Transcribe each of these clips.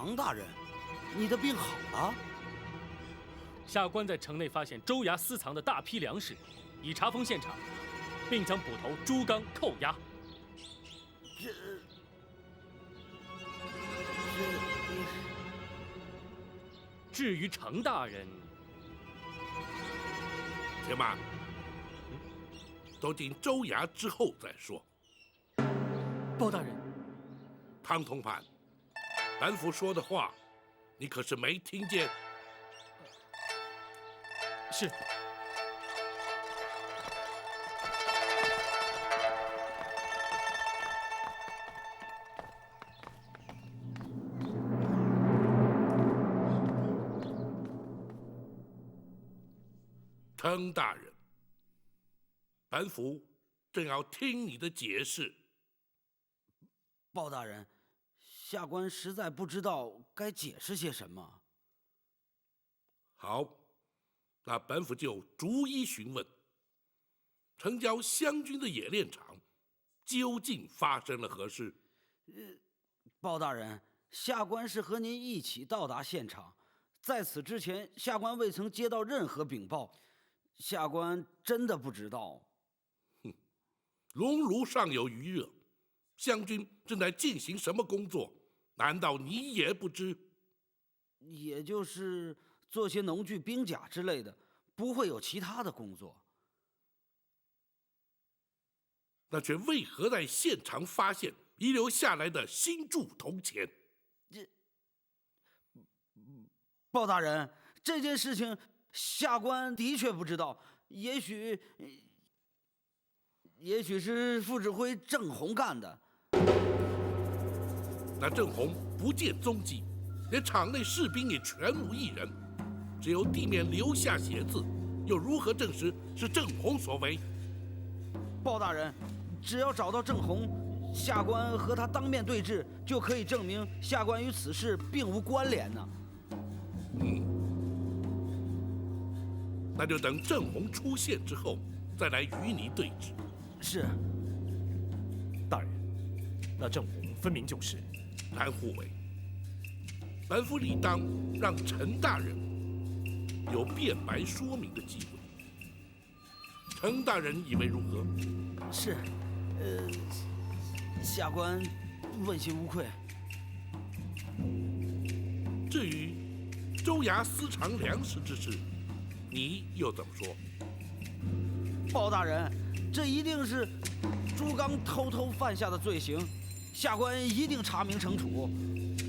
常大人，你的病好了？下官在城内发现州衙私藏的大批粮食，已查封现场，并将捕头朱刚扣押。至于程大人，且慢，都进州衙之后再说。包大人，汤同判，本府说的话，你可是没听见？是。程大人，本府正要听你的解释。包大人，下官实在不知道该解释些什么。好，那本府就逐一询问。城郊湘军的冶炼厂究竟发生了何事？包大人，下官是和您一起到达现场，在此之前，下官未曾接到任何禀报。下官真的不知道。熔炉尚有余热，湘军正在进行什么工作？难道你也不知？也就是做些农具、兵甲之类的，不会有其他的工作。那却为何在现场发现遗留下来的新铸铜钱？包大人，这件事情下官的确不知道，也许是副指挥郑红干的。那郑红不见踪迹，连场内士兵也全无一人，只有地面留下血渍，又如何证实是郑红所为？包大人，只要找到郑红，下官和他当面对质，就可以证明下官与此事并无关联呢。那就等郑红出现之后，再来与你对质。是。大人，那郑红分明就是谭护卫。本府理当让陈大人有辩白说明的机会。陈大人以为如何？是，下官问心无愧。至于州衙私藏粮食之事，你又怎么说？包大人，这一定是朱刚偷偷犯下的罪行，下官一定查明惩处。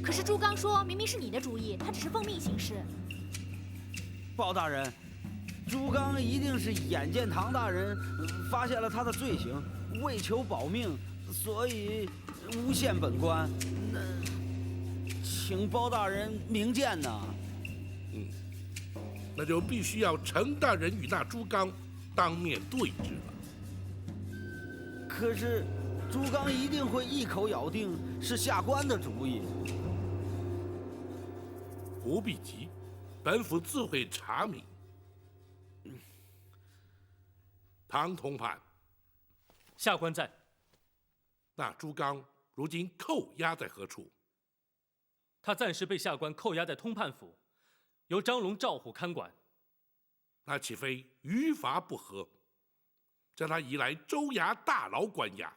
可是朱刚说明明是你的主意，他只是奉命行事。包大人，朱刚一定是眼见唐大人发现了他的罪行，为求保命，所以诬陷本官。那请包大人明鉴呐。那就必须要陈大人与那朱刚当面对质了。可是朱刚一定会一口咬定是下官的主意。不必急，本府自会查明。唐同判，下官在。那朱刚如今扣押在何处？他暂时被下官扣押在通判府，由张龙、赵虎看管。那岂非于法不合？将他移来州衙大牢关押。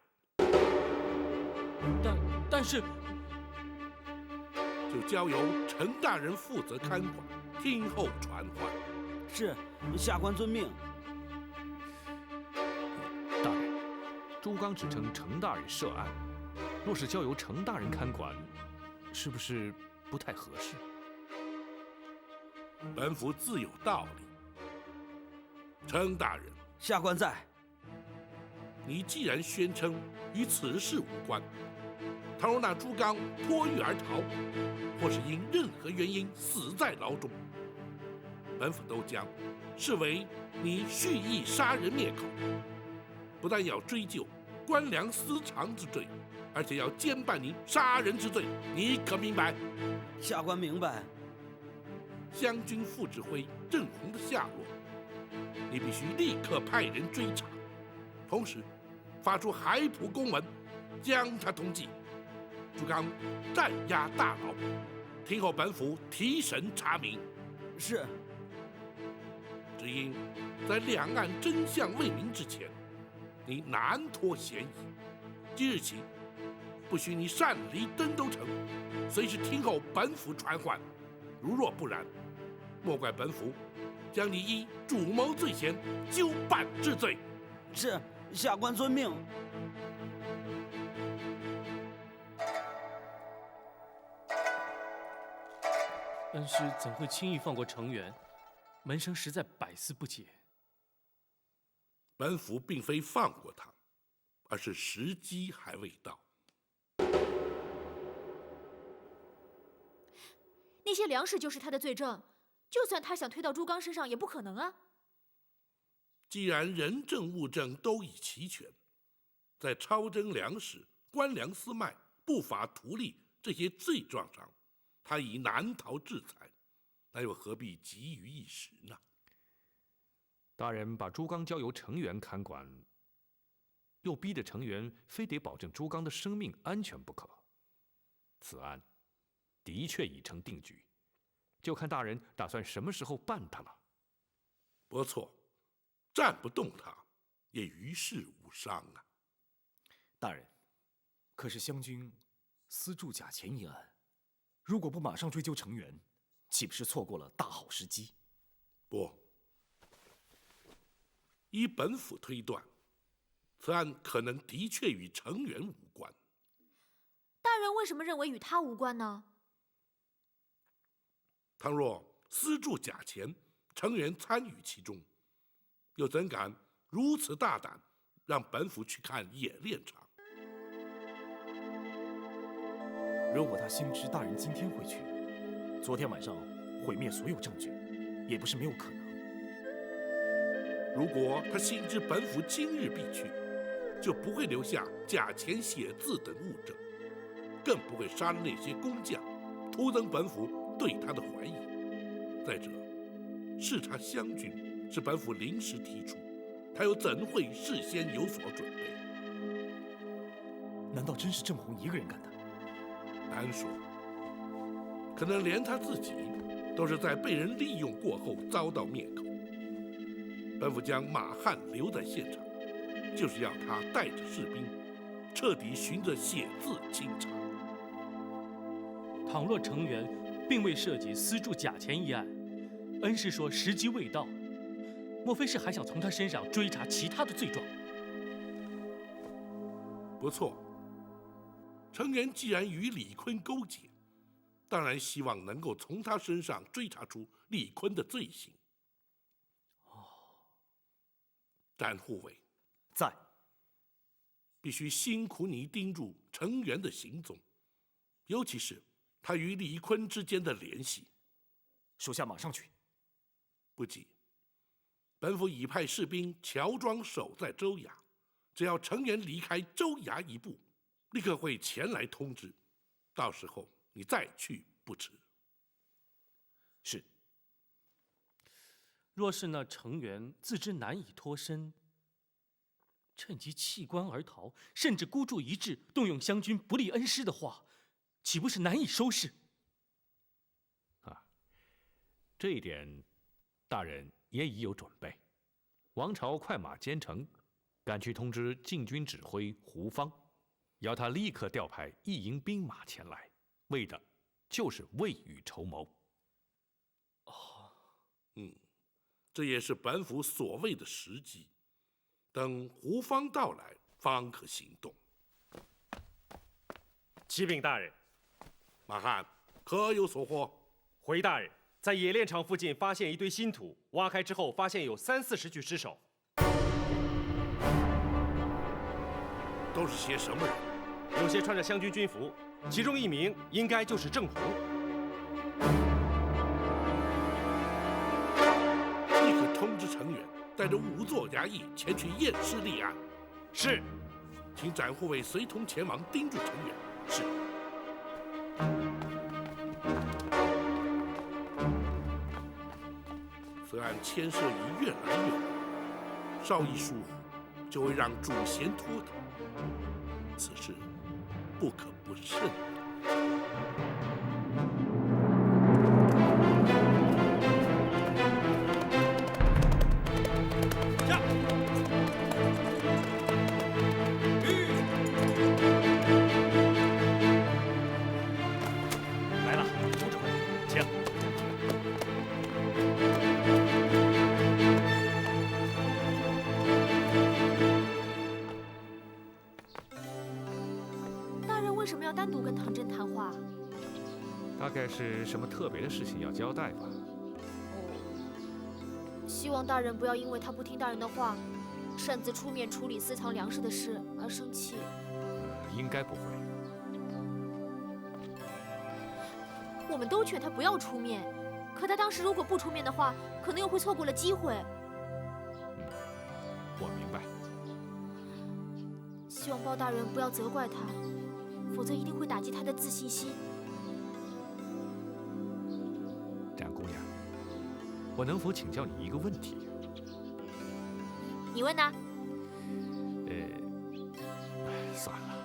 但是，就交由陈大人负责看管，听候传唤。是，下官遵命。大人，朱刚只称程大人涉案，若是交由程大人看管，是不是不太合适？本府自有道理。程大人，下官在。你既然宣称与此事无关，倘若那朱刚脱狱而逃，或是因任何原因死在牢中，本府都将视为你蓄意杀人灭口，不但要追究官粮私藏之罪，而且要监办你杀人之罪，你可明白？下官明白。湘军副指挥郑红的下落，你必须立刻派人追查，同时发出海捕公文，将他通缉。朱刚暂押大牢，听候本府提审查明。是。只因在两岸真相未明之前，你难脱嫌疑。即日起，不许你擅离登州城，随时听候本府传唤。如若不然，莫怪本府将你依主谋罪嫌纠办治罪。是，下官遵命。恩师怎会轻易放过程元？门生实在百思不解。本府并非放过他，而是时机还未到。那些粮食就是他的罪证，就算他想推到朱刚身上，也不可能啊。既然人证物证都已齐全，在超征粮食、官粮私卖、不法图利这些罪状上，他已难逃制裁，那又何必急于一时呢？大人把朱刚交由程元看管，又逼得程元非得保证朱刚的生命安全不可。此案的确已成定局，就看大人打算什么时候办他了。不错，战不动他，也于事无伤啊。大人，可是湘军私铸假钱一案，如果不马上追究程元，岂不是错过了大好时机？不，依本府推断，此案可能的确与程元无关。大人为什么认为与他无关呢？倘若私铸假钱，程元参与其中，又怎敢如此大胆，让本府去看演练场？如果他心知大人今天会去，昨天晚上毁灭所有证据，也不是没有可能。如果他心知本府今日必去，就不会留下假钱写字等物证，更不会杀了那些工匠，徒增本府对他的怀疑。再者，视察湘军是本府临时提出，他又怎会事先有所准备？难道真是郑红一个人干的？难说，可能连他自己都是在被人利用过后遭到灭口。本府将马汉留在现场，就是要他带着士兵，彻底循着写字清查。倘若程元并未涉及私铸假钱一案，恩师说时机未到，莫非是还想从他身上追查其他的罪状？不错，程元既然与李坤勾结，当然希望能够从他身上追查出李坤的罪行。展护卫在，必须辛苦你盯住程元的行踪，尤其是他与李坤之间的联系。属下马上去。不急，本府已派士兵乔装守在州衙，只要程元离开州衙一步，立刻会前来通知，到时候你再去不迟。是。若是那程元自知难以脱身，趁机弃官而逃，甚至孤注一掷，动用湘军不利恩师的话，岂不是难以收拾？这一点，大人也已有准备。王朝快马兼程，赶去通知禁军指挥胡方，要他立刻调派一营兵马前来，为的就是未雨绸缪。这也是本府所谓的时机，等胡方到来，方可行动。启禀大人，马汉，可有所获？回大人，在冶炼厂附近发现一堆新土，挖开之后发现有30-40具尸首。都是些什么人？有些穿着湘军军服，其中一名应该就是郑红。立刻通知程元，带着5座衙役前去验尸立案。是。请展护卫随同前往盯住程元。是。此案牵涉已越来越大，稍一疏忽，就会让主嫌脱逃。此事不可不慎。什么要单独跟唐真谈话？大概是什么特别的事情要交代吧？希望大人不要因为他不听大人的话，擅自出面处理私藏粮食的事而生气。应该不会。我们都劝他不要出面，可他当时如果不出面的话，可能又会错过了机会。我明白。希望包大人不要责怪他，否则一定会打击他的自信心。展姑娘，我能否请教你一个问题？你问呢？算了，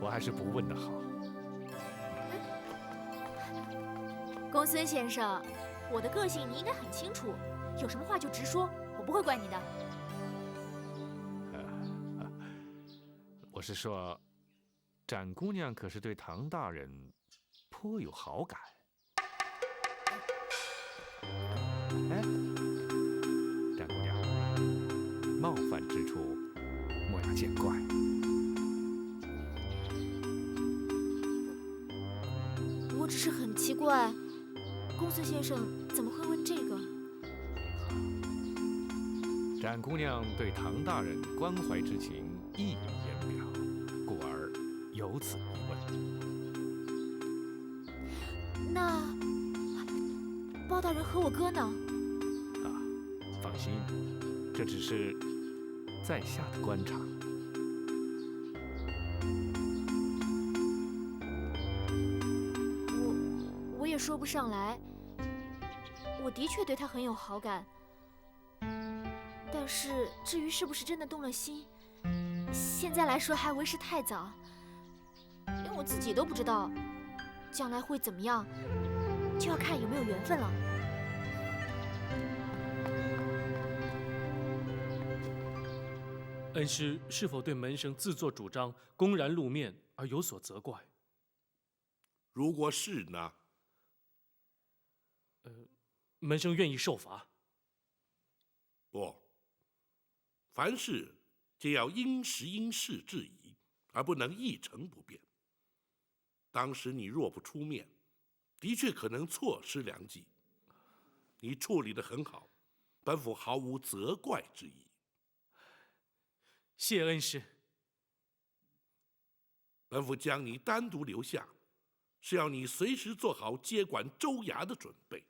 我还是不问的好。公孙先生，我的个性你应该很清楚，有什么话就直说，我不会怪你的。我是说，展姑娘可是对唐大人颇有好感。哎，展姑娘，冒犯之处莫要见怪。我只是很奇怪，公孙先生怎么会问这个？展姑娘对唐大人关怀之情溢于言表，故而有此一问。那包大人和我哥呢？放心，这只是在下的观察。我也说不上来。我的确对他很有好感，但是至于是不是真的动了心，现在来说还为时太早，连我自己都不知道将来会怎么样，就要看有没有缘分了。恩师是否对门生自作主张、公然露面而有所责怪？如果是呢？门生愿意受罚。不，凡事皆要因时因势制宜，而不能一成不变。当时你若不出面，的确可能错失良机。你处理得很好，本府毫无责怪之意。谢恩师。本府将你单独留下，是要你随时做好接管州衙的准备。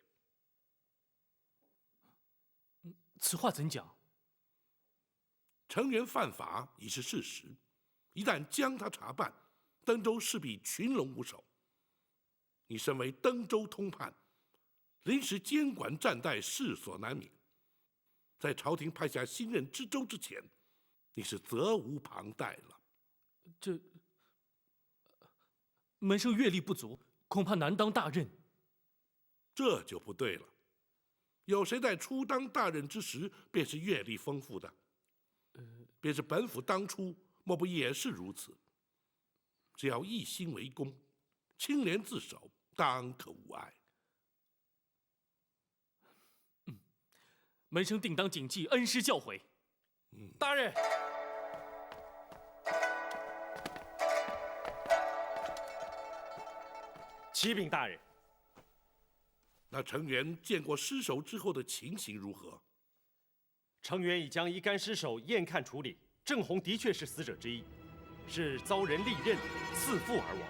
此话怎讲？程元犯法已是事实，一旦将他查办，登州势必群龙无首。你身为登州通判，临时监管战代势所难免。在朝廷派下新任知州之前，你是责无旁贷了。这门生阅历不足，恐怕难当大任。这就不对了。有谁在初当大任之时便是阅历丰富的？便是本府当初，莫不也是如此？只要一心为公，清廉自守，当可无碍。门生定当谨记恩师教诲。大人，启禀大人。那程元见过尸首之后的情形如何？程元已将一干尸首验看处理，郑红的确是死者之一，是遭人利刃刺腹而亡。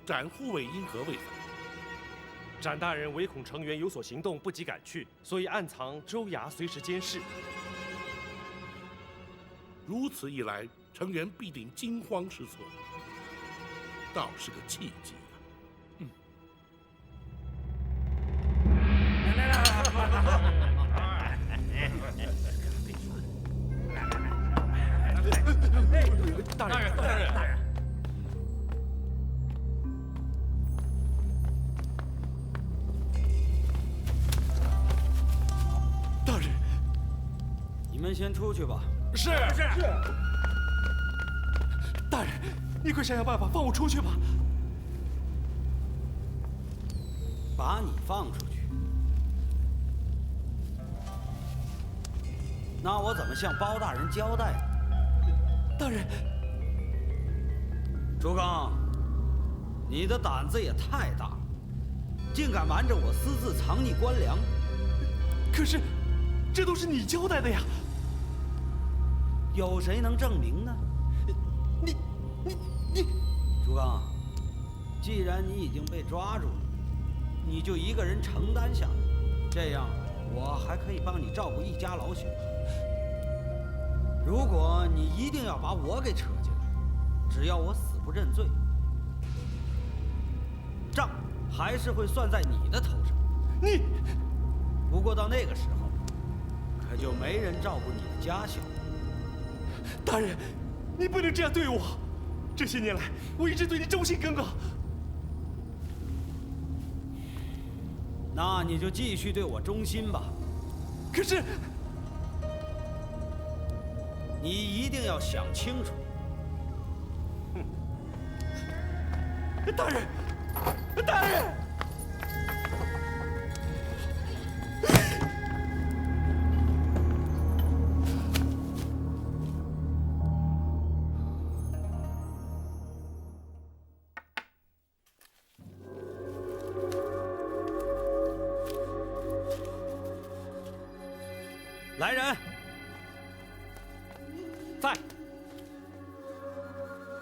展护卫因何未返？展大人唯恐程元有所行动，不及赶去，所以暗藏州衙，随时监视。如此一来，程元必定惊慌失措，倒是个契机啊！大人，大人，大人。大人，你们先出去吧。是。大人，你快想想办法放我出去吧。把你放出去，那我怎么向包大人交代呢？大人，朱刚，你的胆子也太大了，竟敢瞒着我私自藏匿官粮。可是，这都是你交代的呀。有谁能证明呢？你，朱刚，既然你已经被抓住了，你就一个人承担下来，这样我还可以帮你照顾一家老小。如果你一定要把我给扯进来，只要我死不认罪，账还是会算在你的头上。你，不过到那个时候，可就没人照顾你的家小。大人，你不能这样对我。这些年来，我一直对你忠心耿耿。那你就继续对我忠心吧。可是，你一定要想清楚。大人，大人！来人，在。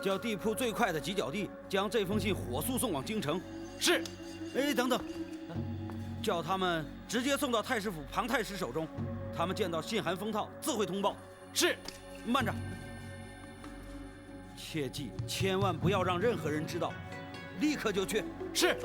叫地铺最快的急脚地将这封信火速送往京城。是。哎，等等，叫他们直接送到太师府庞太师手中，他们见到信函封套自会通报。是。慢着，切记千万不要让任何人知道，立刻就去。是。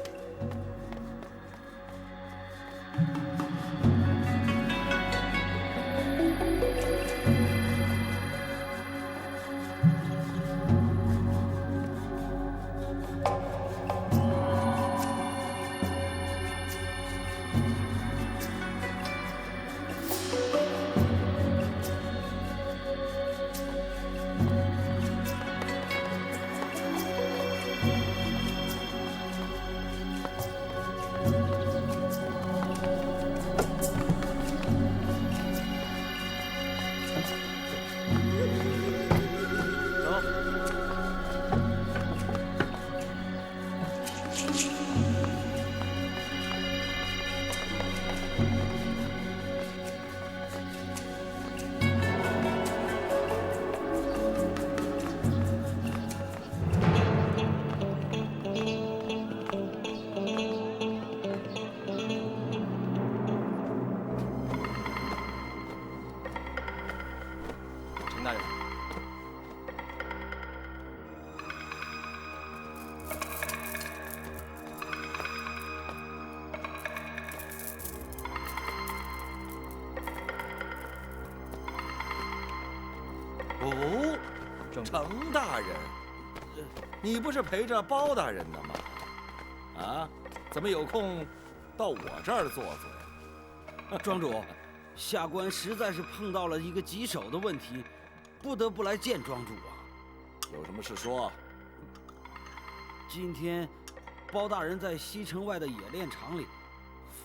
陈大人，哦，程大人，你不是陪着包大人的吗？啊，怎么有空到我这儿坐坐呀？庄主，下官实在是碰到了一个棘手的问题，不得不来见庄主啊。有什么事说？今天，包大人在西城外的冶炼厂里，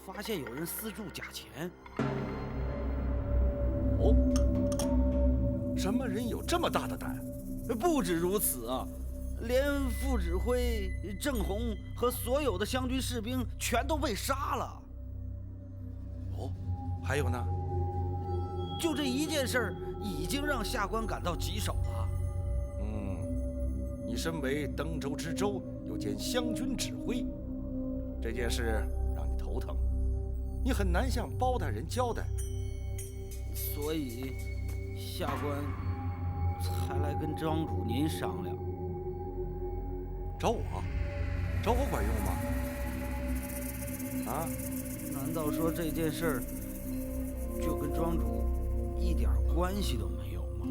发现有人私铸假钱。哦，什么人有这么大的胆？不止如此啊，连副指挥郑红和所有的湘军士兵全都被杀了。哦，还有呢？就这一件事儿，已经让下官感到棘手了。你身为登州知州，又兼湘军指挥，这件事让你头疼，你很难向包大人交代，所以下官才来跟庄主您商量。找我？找我管用吗？啊？难道说这件事儿就跟庄主一点关系都没有吗？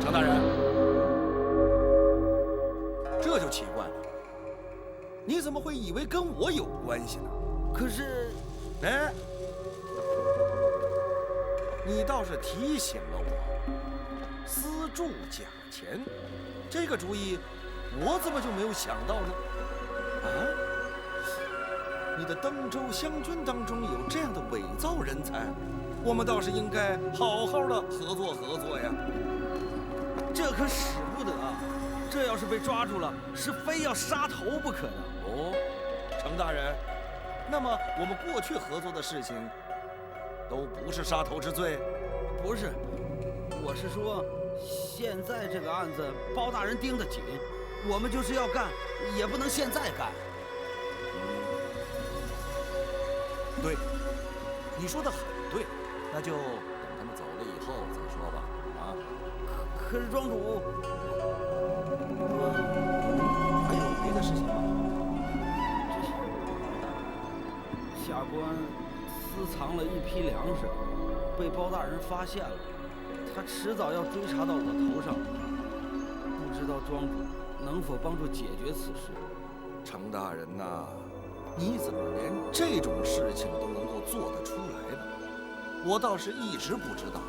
程大人，这就奇怪了，你怎么会以为跟我有关系呢？可是，哎，你倒是提醒了我，私铸假钱，这个主意我怎么就没有想到呢？啊，你的登州湘军当中有这样的伪造人才，我们倒是应该好好的合作呀。这可使不得啊！这要是被抓住了，是非要杀头不可的。哦，程大人，那么我们过去合作的事情，都不是杀头之罪？不是，我是说，现在这个案子包大人盯得紧，我们就是要干，也不能现在干。对，你说的很对，那就等他们走了以后再说吧。啊，可是庄主，还有别的事情吗？下官私藏了一批粮食，被包大人发现了，他迟早要追查到我头上。不知道庄主能否帮助解决此事？程大人呐，你怎么连这种事情都能够做得出来呢？我倒是一直不知道。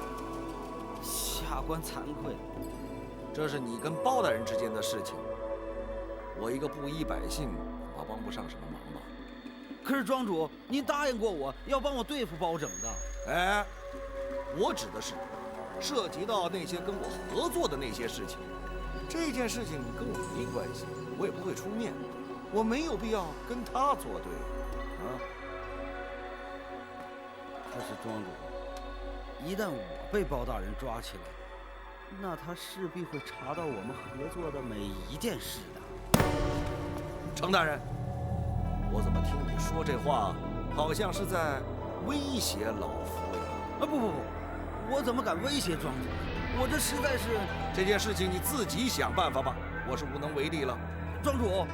下官惭愧，这是你跟包大人之间的事情，我一个布衣百姓恐怕帮不上什么忙吧。可是庄主，您答应过我要帮我对付包拯的。哎，我指的是涉及到那些跟我合作的那些事情。这件事情跟我没关系，我也不会出面，我没有必要跟他作对啊。可是庄主，一旦我被包大人抓起来，那他势必会查到我们合作的每一件事的。程大人，我怎么听你说这话，好像是在威胁老夫呀？啊，不，我怎么敢威胁庄主？我这实在是……这件事情你自己想办法吧，我是无能为力了。庄主，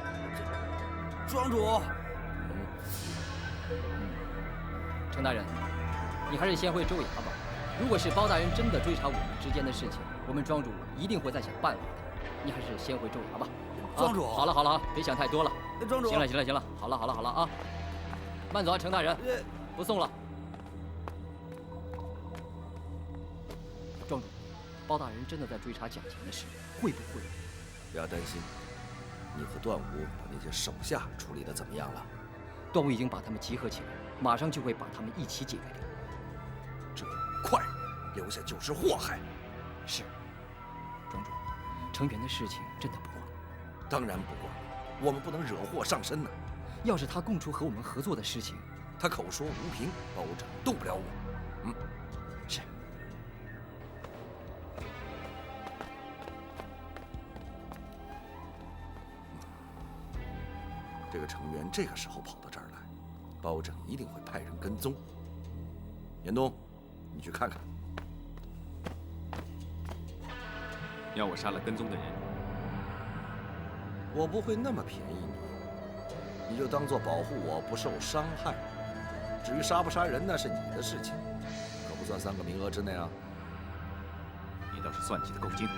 庄主，程大人，你还是先回州衙吧。如果是包大人真的追查我们之间的事情，我们庄主一定会再想办法的。你还是先回州衙吧。庄主，好了，别想太多了。庄主，行了，好了啊，慢走啊，程大人，不送了。庄主，包大人真的在追查蒋钱的事，会不会？不要担心，你和段武把那些手下处理得怎么样了？段武已经把他们集合起来，马上就会把他们一起解决掉。这么快，留下就是祸害。是，庄主，程源的事情真的不管？当然不管，我们不能惹祸上身呐。要是他供出和我们合作的事情，他口说无凭，包拯动不了我。是。这个程源这个时候跑到这儿来，包拯一定会派人跟踪。严冬，你去看看。要我杀了跟踪的人？我不会那么便宜你，你就当做保护我不受伤害。至于杀不杀人，那是你的事情，可不算3个名额之内啊。你倒是算计得够精。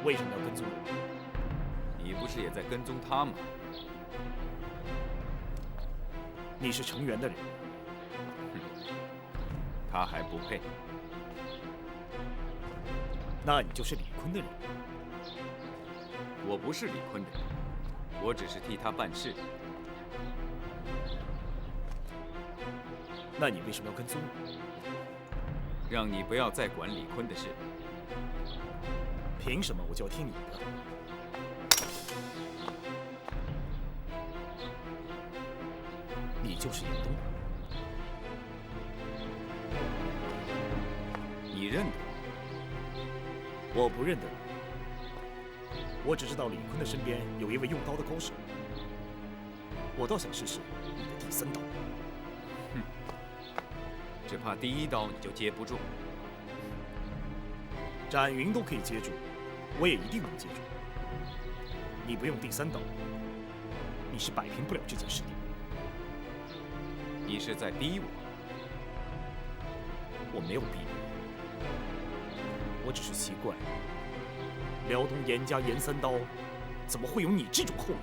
为什么要跟踪我？你不是也在跟踪他吗？你是程源的人，他还不配。那你就是李坤的人。我不是李坤的人，我只是替他办事。那你为什么要跟踪我？让你不要再管李坤的事。凭什么我就要听你的？你就是严冬，你认得？我不认得你。我只知道李坤的身边有一位用刀的高手，我倒想试试你的第3刀。哼，只怕第1刀你就接不住。展云都可以接住，我也一定能接住。你不用第3刀，你是摆平不了这件事的。你是在逼我？我没有逼你，我只是奇怪，辽东严家严3刀，怎么会有你这种后人？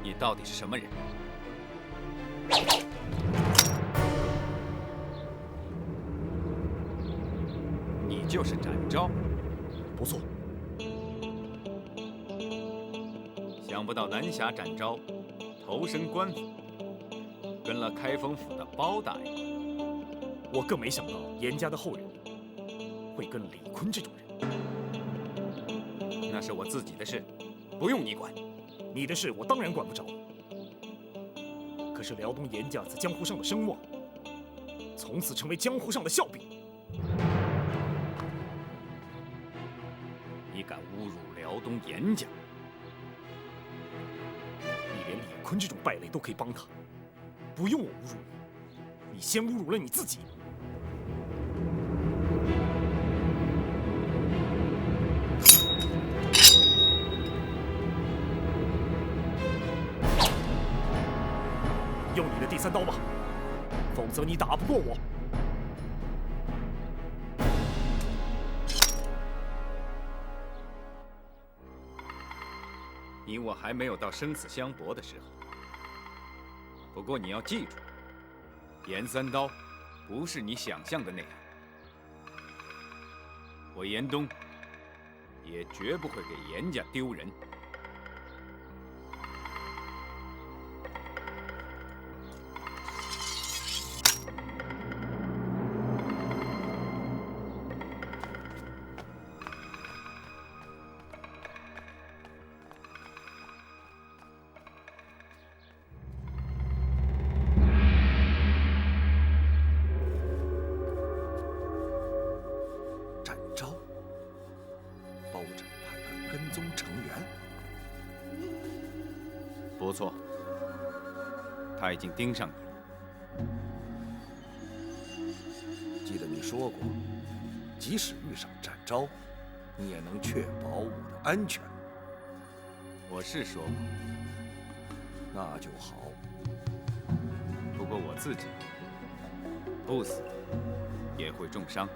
你到底是什么人？你就是展昭。不错。想不到南侠展昭投身官府，跟了开封府的包大人。我更没想到严家的后人会跟李坤这种人。那是我自己的事，不用你管。你的事我当然管不着。可是辽东严家在江湖上的声望，从此成为江湖上的笑柄。你敢侮辱辽东严家？你连李坤这种败类都可以帮他，不用我侮辱你，你先侮辱了你自己。用你的第3刀吧，否则你打不过我。你我还没有到生死相搏的时候。不过你要记住，严3刀不是你想象的那样。我严冬也绝不会给严家丢人。不错，他已经盯上你了。记得你说过，即使遇上展昭，你也能确保我的安全。我是说过，那就好。不过我自己不死也会重伤。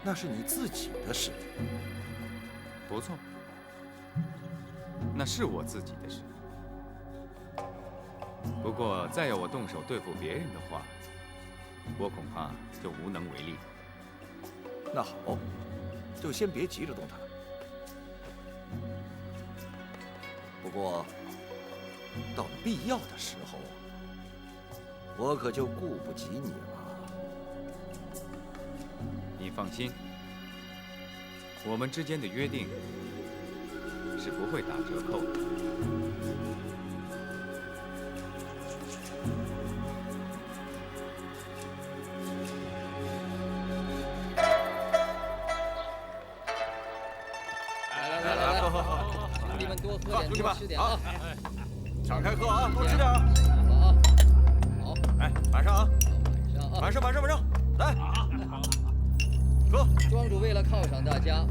那是你自己的事。不错。那是我自己的事。不过再要我动手对付别人的话，我恐怕就无能为力了。那好，就先别急着动他。不过，到了必要的时候，我可就顾不及你了。你放心，我们之间的约定是不会打折扣的。来，兄弟们多喝点，多吃点啊！敞开喝啊，多吃点。好啊，好。哎，晚上啊，晚上，来，喝。庄主为了犒赏大家，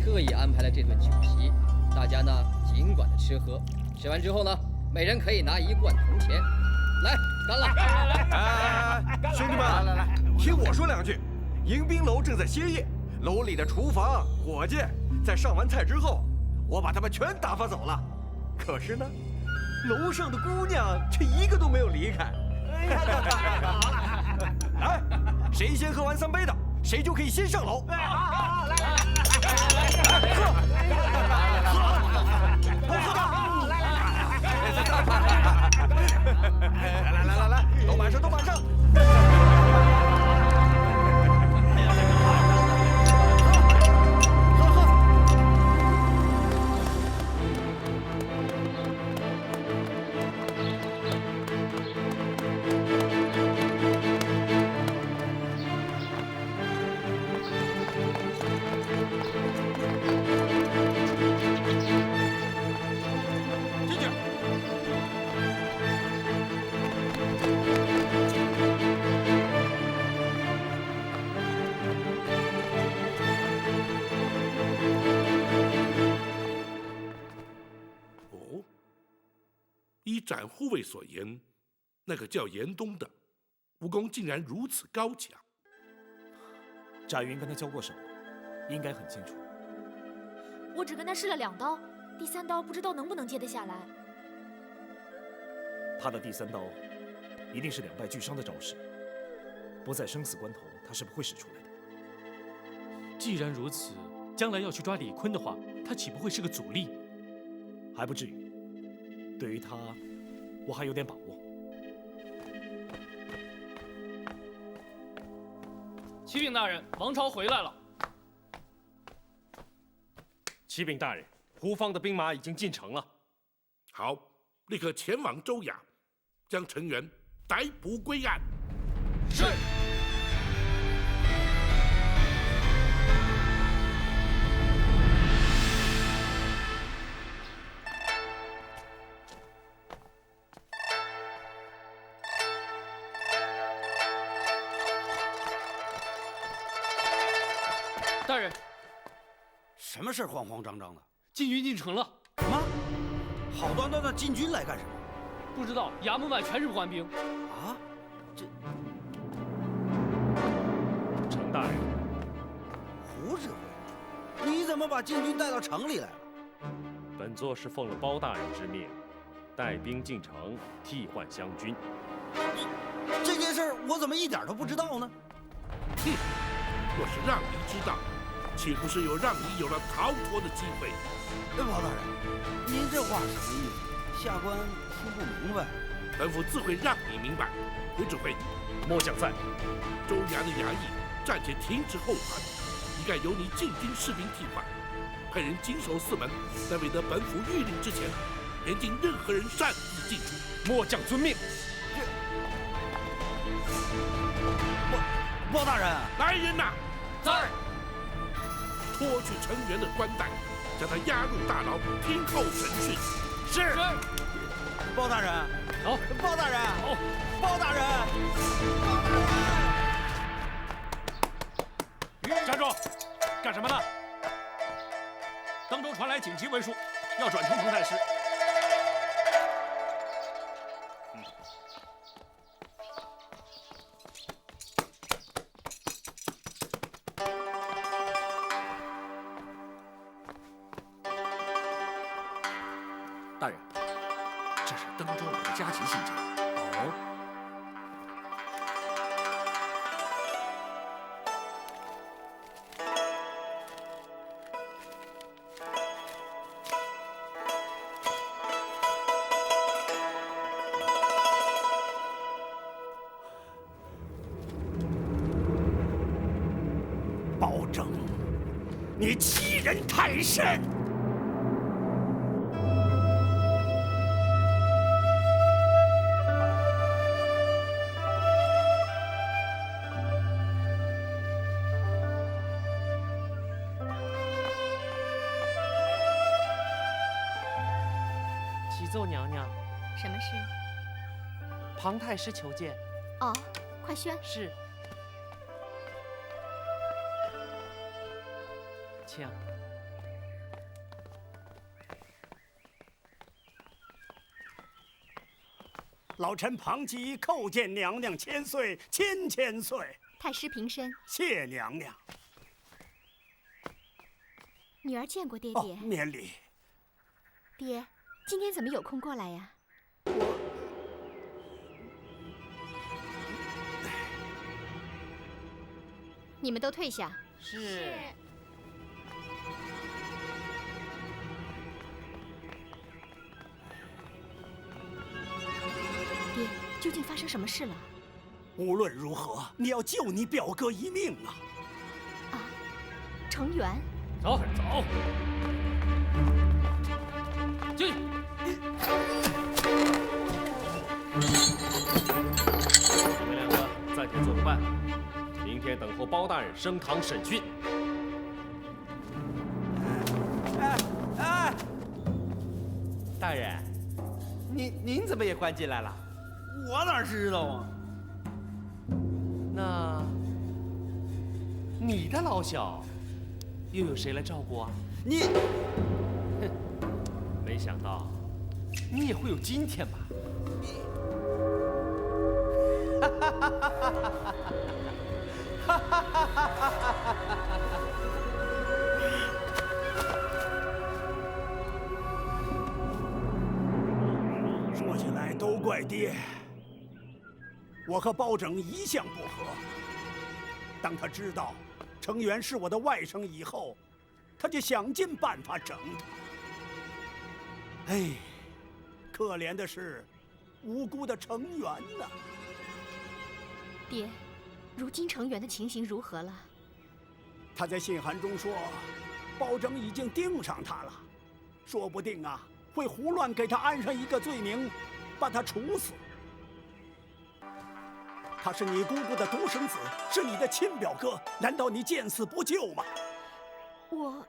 特意安排了这顿酒席，大家呢尽管的吃喝。吃完之后呢，每人可以拿1贯铜钱。来，干了！来，兄弟们，来，听我说2句。迎宾楼正在歇业，楼里的厨房、伙计在上完菜之后，我把他们全打发走了。可是呢，楼上的姑娘却一个都没有离开。来，谁先喝完3杯的，谁就可以先上楼。好，来，喝，多喝点。依展护卫所言，那个叫严冬的武功竟然如此高强。翟云跟他交过手，应该很清楚。我只跟他试了2刀，第3刀不知道能不能接得下来。他的第3刀一定是2败俱伤的招式，不在生死关头，他是不会使出来的。既然如此，将来要去抓李坤的话，他岂不会是个阻力？还不至于。对于他，我还有点把握。启禀大人，王朝回来了。启禀大人，胡方的兵马已经进城了。好，立刻前往州衙，将成员逮捕归案。是。大人，什么事慌慌张张的？禁军进城了。什么？好端端的禁军来干什么？不知道，衙门外全是官兵。啊？这……程大人，胡指挥，你怎么把禁军带到城里来了？本座是奉了包大人之命，带兵进城替换湘军。这件事我怎么一点都不知道呢？哼！若是让你知道，岂不是有让你有了逃脱的机会？包大人，您这话什么意思？下官听不明白。本府自会让你明白。胡指挥，末将在。州衙的衙役暂且停止后传，一概由你禁军士兵替换，派人紧守4门，在未得本府谕令之前，严禁任何人擅自进出。末将遵命。包大人，来人呐！在。脱去成员的冠带，将他押入大牢，听候审讯。是。包大人，好。包大人，好。包大人，包大人。站住！干什么呢？登州传来紧急文书，要转呈彭太师。大人，这是登州我的加急信件。哦。保证，你欺人太甚！启奏娘娘，什么事？庞太师求见。哦，快宣。是。请。老臣庞吉叩见娘娘千岁，千岁。太师平身。谢娘娘。女儿见过爹爹。免礼。爹，今天怎么有空过来呀？你们都退下。是。爹，究竟发生什么事了？无论如何，你要救你表哥一命啊！啊，成员。走，走。进。你们2个暂且做个伴，明天等候包大人升堂审讯。哎，大人，您怎么也关进来了？我哪知道啊？那你的老小又有谁来照顾啊？你，没想到你也会有今天吧？说起来都怪爹，我和包拯一向不和。当他知道程元是我的外甥以后，他就想尽办法整他。哎，可怜的是无辜的程元呐。爹，如今程元的情形如何了？他在信函中说，包拯已经盯上他了，说不定啊会胡乱给他安上一个罪名，把他处死。他是你姑姑的独生子，是你的亲表哥，难道你见死不救吗？我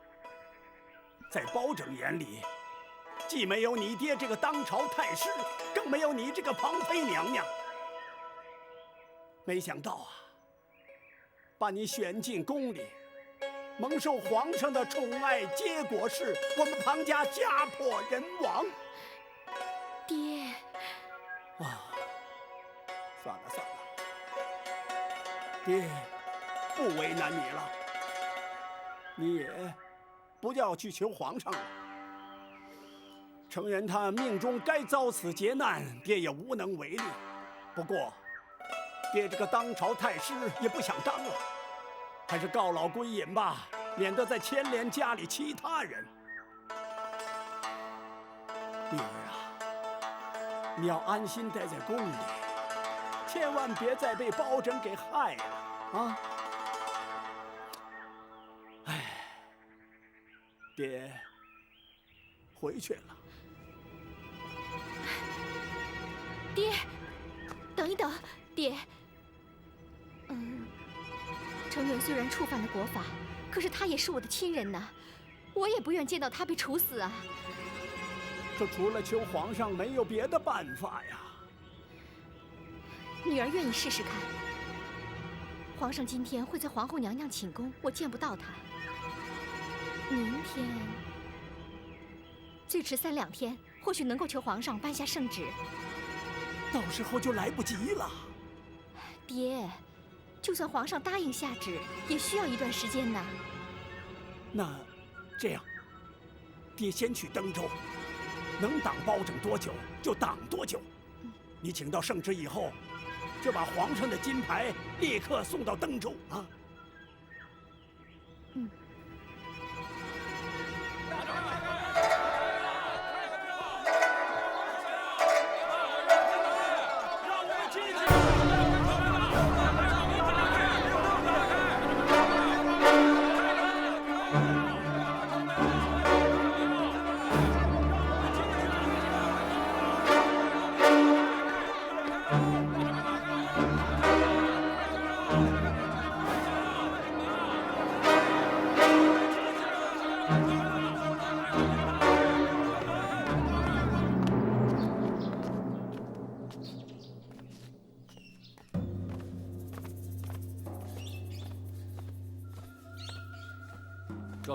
在包拯眼里，既没有你爹这个当朝太师，更没有你这个庞妃娘娘。没想到啊，把你选进宫里，蒙受皇上的宠爱，结果是我们庞家家破人亡。爹，啊，算了算了，爹不为难你了，你也不要去求皇上了。程元他命中该遭此劫难，爹也无能为力。不过，爹这个当朝太师也不想当了，还是告老归隐吧，免得再牵连家里其他人。女儿啊，你要安心待在宫里，千万别再被包拯给害了啊！哎，爹回去了。爹，等一等，爹。程元虽然触犯了国法，可是他也是我的亲人呐，我也不愿见到他被处死啊。这除了求皇上，没有别的办法呀。女儿愿意试试看。皇上今天会在皇后娘娘寝宫，我见不到他。明天，最迟3-2天，或许能够求皇上颁下圣旨。到时候就来不及了。爹，就算皇上答应下旨，也需要一段时间呢。那这样，爹先去登州，能挡包拯多久就挡多久。你请到圣旨以后，就把皇上的金牌立刻送到登州啊。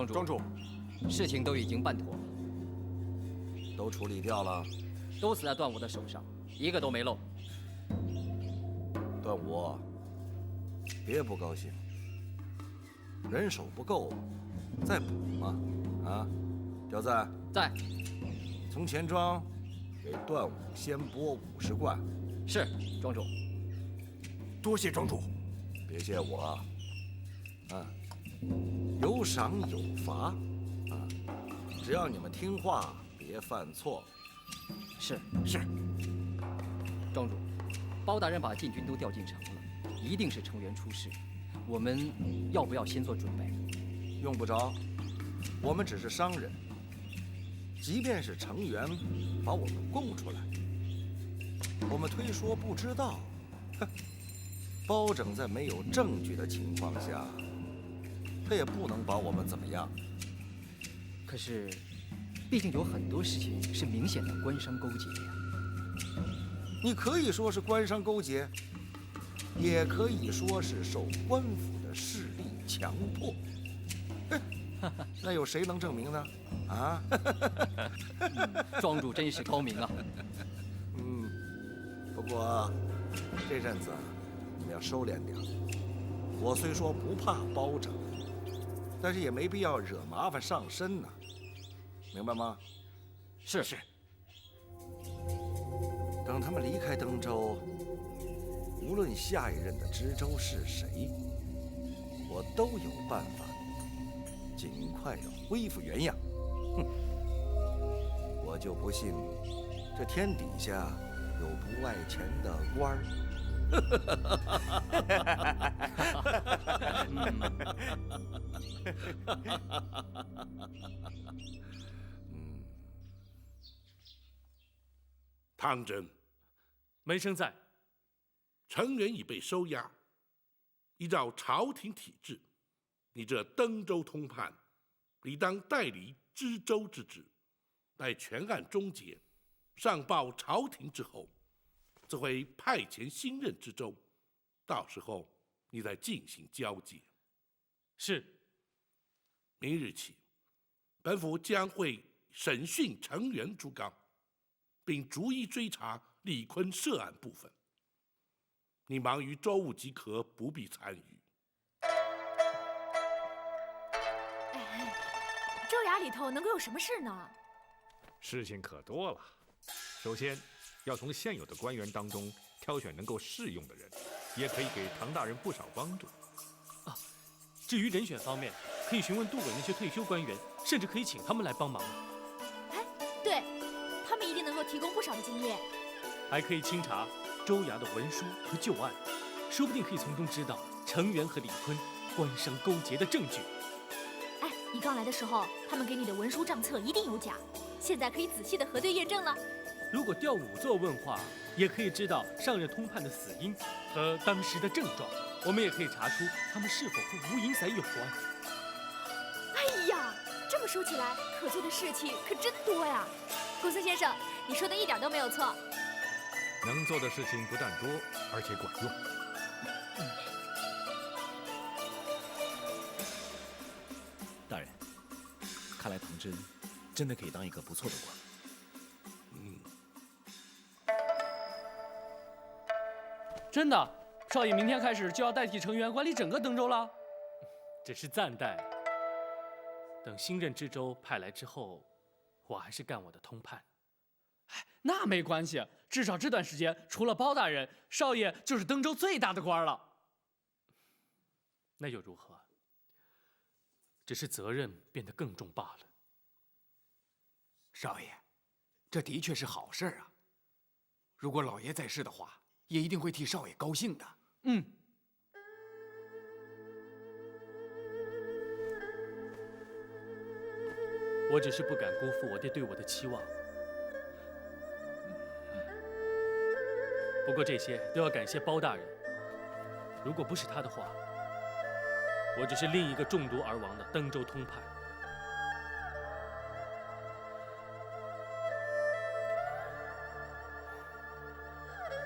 庄主，事情都已经办妥了，都处理掉了，都死在段武的手上，一个都没漏。段武，别不高兴，人手不够，再补嘛。啊，刁赞在。从钱庄给段武先拨50贯。是，庄主。多谢庄主。别谢我。啊。有赏有罚，啊，只要你们听话，别犯错。是。庄主，包大人把禁军都调进城了，一定是程元出事。我们要不要先做准备？用不着，我们只是商人。即便是程元把我们供出来，我们推说不知道。哼，包拯在没有证据的情况下，他也不能把我们怎么样。可是，毕竟有很多事情是明显的官商勾结呀。你可以说是官商勾结，也可以说是受官府的势力强迫。那有谁能证明呢？啊？庄主真是高明啊！不过这阵子你们要收敛点。我虽说不怕包拯，但是也没必要惹麻烦上身呐，明白吗？是。等他们离开登州，无论下一任的知州是谁，我都有办法尽快的恢复原样。哼，我就不信这天底下有不爱钱的官儿。汤真，门生在。程元已被收押，依照朝廷体制，你这登州通判，理当代理知州之职，待全案终结，上报朝廷之后，则会派遣新任知州，到时候你再进行交接。是。明日起，本府将会审讯程元、朱刚，并逐一追查李坤涉案部分。你忙于州务即可，不必参与。州衙里头能够有什么事呢？事情可多了。首先，要从现有的官员当中挑选能够适用的人，也可以给唐大人不少帮助。至于人选方面，可以询问杜委那些退休官员，甚至可以请他们来帮忙。对，他们一定能够提供不少的经验。还可以清查州衙的文书和旧案，说不定可以从中知道程元和李坤官商勾结的证据。你刚来的时候，他们给你的文书账册一定有假，现在可以仔细的核对验证了。如果调仵作问话，也可以知道上任通判的死因和当时的症状。我们也可以查出他们是否和吴银散有关。哎呀，这么说起来，可做的事情可真多呀！公孙先生，你说的一点都没有错。能做的事情不但多，而且管用。大人，看来唐真真的可以当一个不错的官。真的，少爷明天开始就要代替程元管理整个登州了。只是暂代，等新任知州派来之后，我还是干我的通判。那没关系，至少这段时间，除了包大人，少爷就是登州最大的官了。那又如何？只是责任变得更重罢了。少爷，这的确是好事啊！如果老爷在世的话，也一定会替少爷高兴的。我只是不敢辜负我爹对我的期望。不过这些都要感谢包大人，如果不是他的话，我只是另一个中毒而亡的登州通判。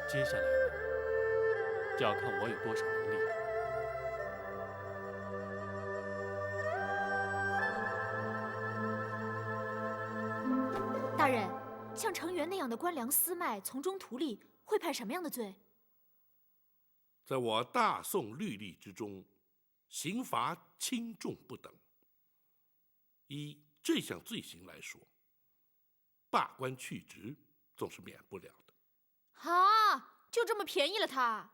接下来就要看我有多少能力了。大人，像程元那样的官僚私卖、从中图利，会判什么样的罪？在我大宋律例之中，刑罚轻重不等。依这项罪行来说，罢官去职总是免不了的。啊，就这么便宜了他？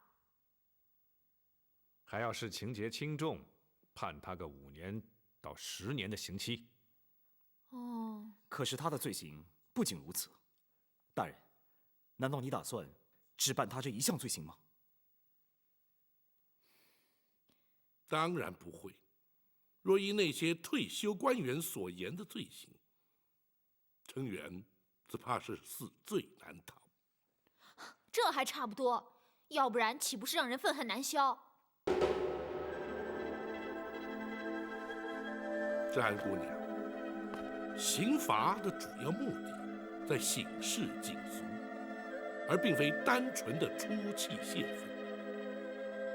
还要是情节轻重，判他个5年到10年的刑期。哦，可是他的罪行不仅如此，大人，难道你打算只办他这一项罪行吗？当然不会。若依那些退休官员所言的罪行，程元只怕是死罪难逃。这还差不多，要不然岂不是让人愤恨难消？詹姑娘，刑罚的主要目的在刑事警俗，而并非单纯的出气泄愤。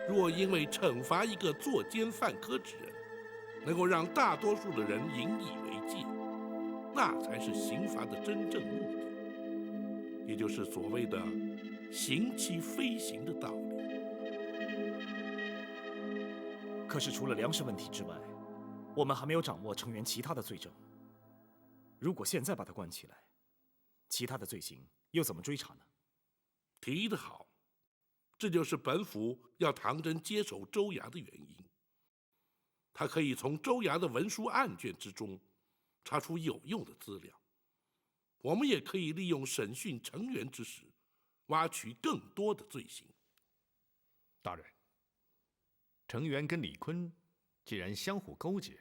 若因为惩罚一个作奸犯科之人，能够让大多数的人引以为戒，那才是刑罚的真正目的，也就是所谓的刑期非刑的道理。可是除了粮食问题之外，我们还没有掌握成员其他的罪证。如果现在把他关起来，其他的罪行又怎么追查呢？提得好，这就是本府要唐真接手州衙的原因。他可以从州衙的文书案卷之中查出有用的资料，我们也可以利用审讯成员之时，挖取更多的罪行。大人，成员跟李坤既然相互勾结，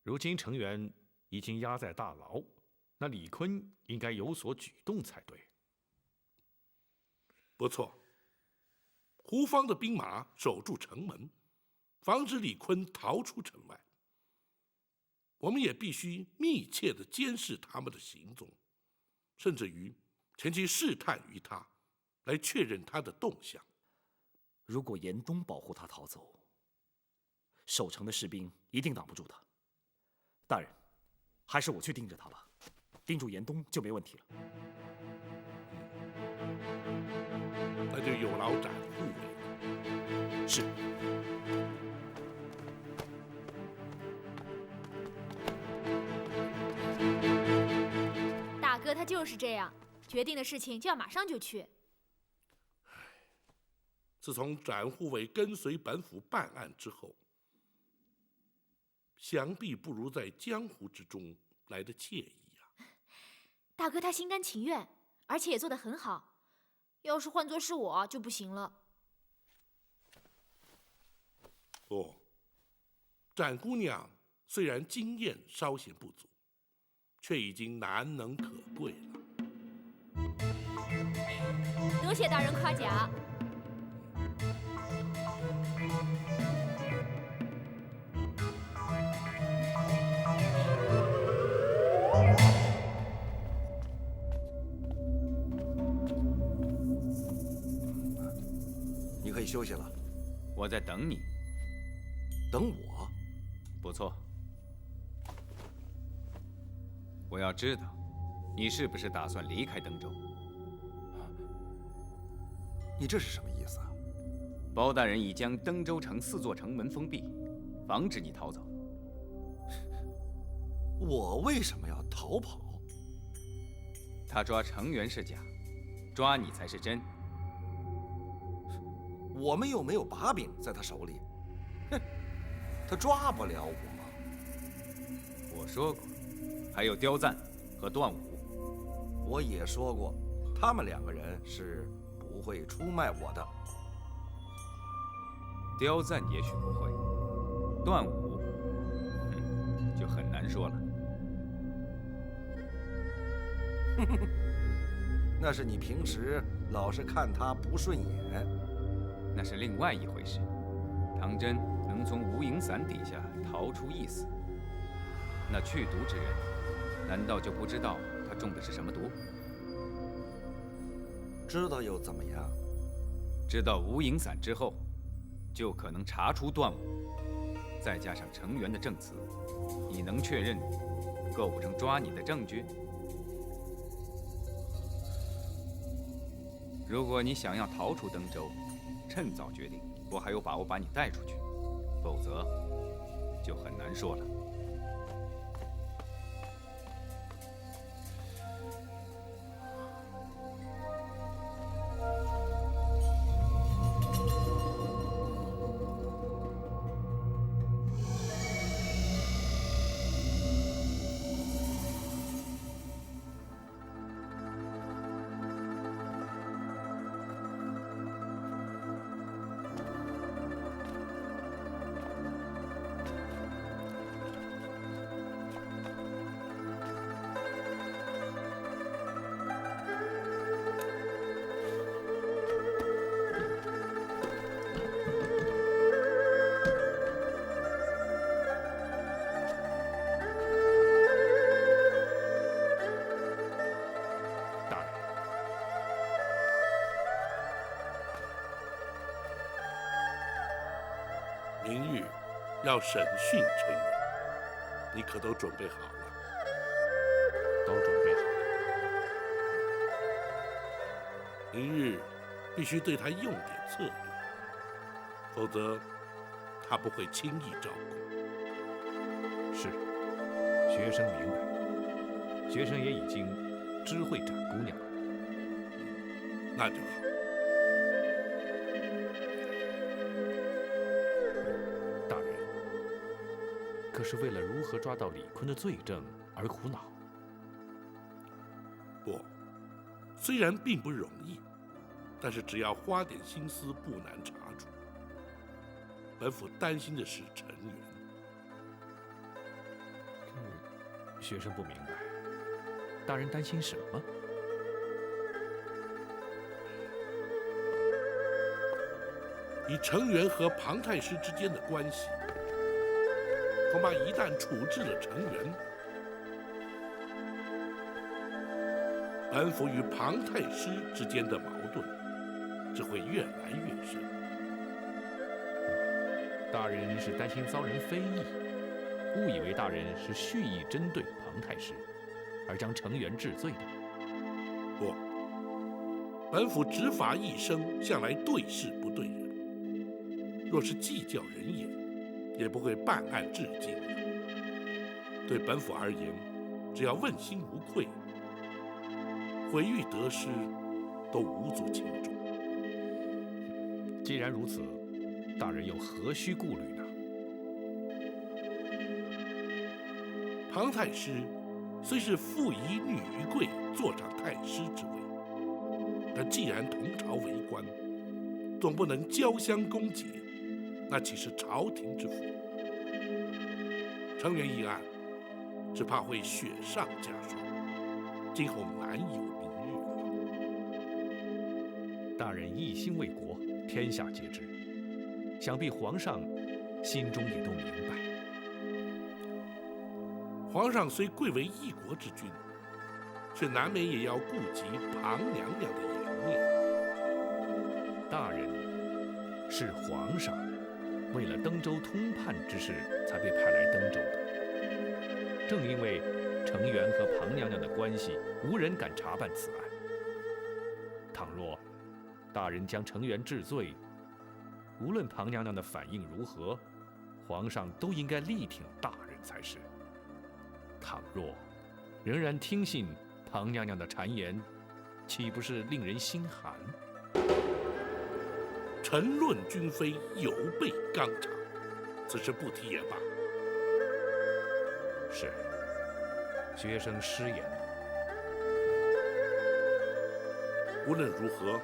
如今成员已经押在大牢，那李坤应该有所举动才对。不错，胡方的兵马守住城门，防止李坤逃出城外。我们也必须密切地监视他们的行踪，甚至于前去试探于他，来确认他的动向。如果严冬保护他逃走，守城的士兵一定挡不住他。大人，还是我去盯着他吧，盯住严冬就没问题了。那就有劳展护卫。是。大哥他就是这样，决定的事情就要马上就去。自从展护卫跟随本府办案之后，想必不如在江湖之中来得惬意啊。大哥他心甘情愿，而且也做得很好。要是换作是我就不行了。哦，展姑娘虽然经验稍显不足，却已经难能可贵了。多谢大人夸奖。你可以休息了。我在等你。等我？不错。我要知道，你是不是打算离开登州？你这是什么意思啊？包大人已将登州城4座城门封闭，防止你逃走。我为什么要逃跑？他抓成员是假，抓你才是真。我们又没有把柄在他手里，哼，他抓不了我。我说过，还有刁赞和段武。我也说过，他们2个人是不会出卖我的。刁赞也许不会，段武，就很难说了。那是你平时老是看他不顺眼，那是另外一回事。唐真能从无影伞底下逃出一死，那去毒之人，难道就不知道他中的是什么毒？知道又怎么样？知道无影伞之后，就可能查出段武，再加上成员的证词，你能确认构不成抓你的证据？如果你想要逃出登州，趁早决定，我还有把握把你带出去；否则，就很难说了。要审讯成员，你可都准备好了？都准备好了。明日必须对他用点策略，否则他不会轻易照顾。是，学生明白，学生也已经知会展姑娘了。那就好。大人，可是为了如何抓到李坤的罪证而苦恼。不，虽然并不容易，但是只要花点心思，不难查出。本府担心的是成员。学生不明白，大人担心什么？以成员和庞太师之间的关系，恐怕一旦处置了成员，本府与庞太师之间的矛盾只会越来越深。大人是担心遭人非议，误以为大人是蓄意针对庞太师，而将成员治罪的。不，本府执法一生，向来对事不对人。若是计较人眼，也不会办案至今。对本府而言，只要问心无愧，毁誉得失都无足轻重。既然如此，大人又何须顾虑呢？庞太师虽是父以女于贵，坐上太师之位，但既然同朝为官，总不能交相攻讦，那岂是朝廷之福？成员一案，只怕会雪上加霜，今后难有明日了。大人一心为国，天下皆知，想必皇上心中也都明白。皇上虽贵为一国之君，却难免也要顾及庞娘娘的颜面。大人是皇上，为了登州通判之事才被派来登州的。正因为成员和庞娘娘的关系，无人敢查办此案。倘若大人将成员治罪，无论庞娘娘的反应如何，皇上都应该力挺大人才是。倘若仍然听信庞娘娘的谗言，岂不是令人心寒？臣论君妃有悖纲常，此事不提也罢。是，学生失言了。无论如何，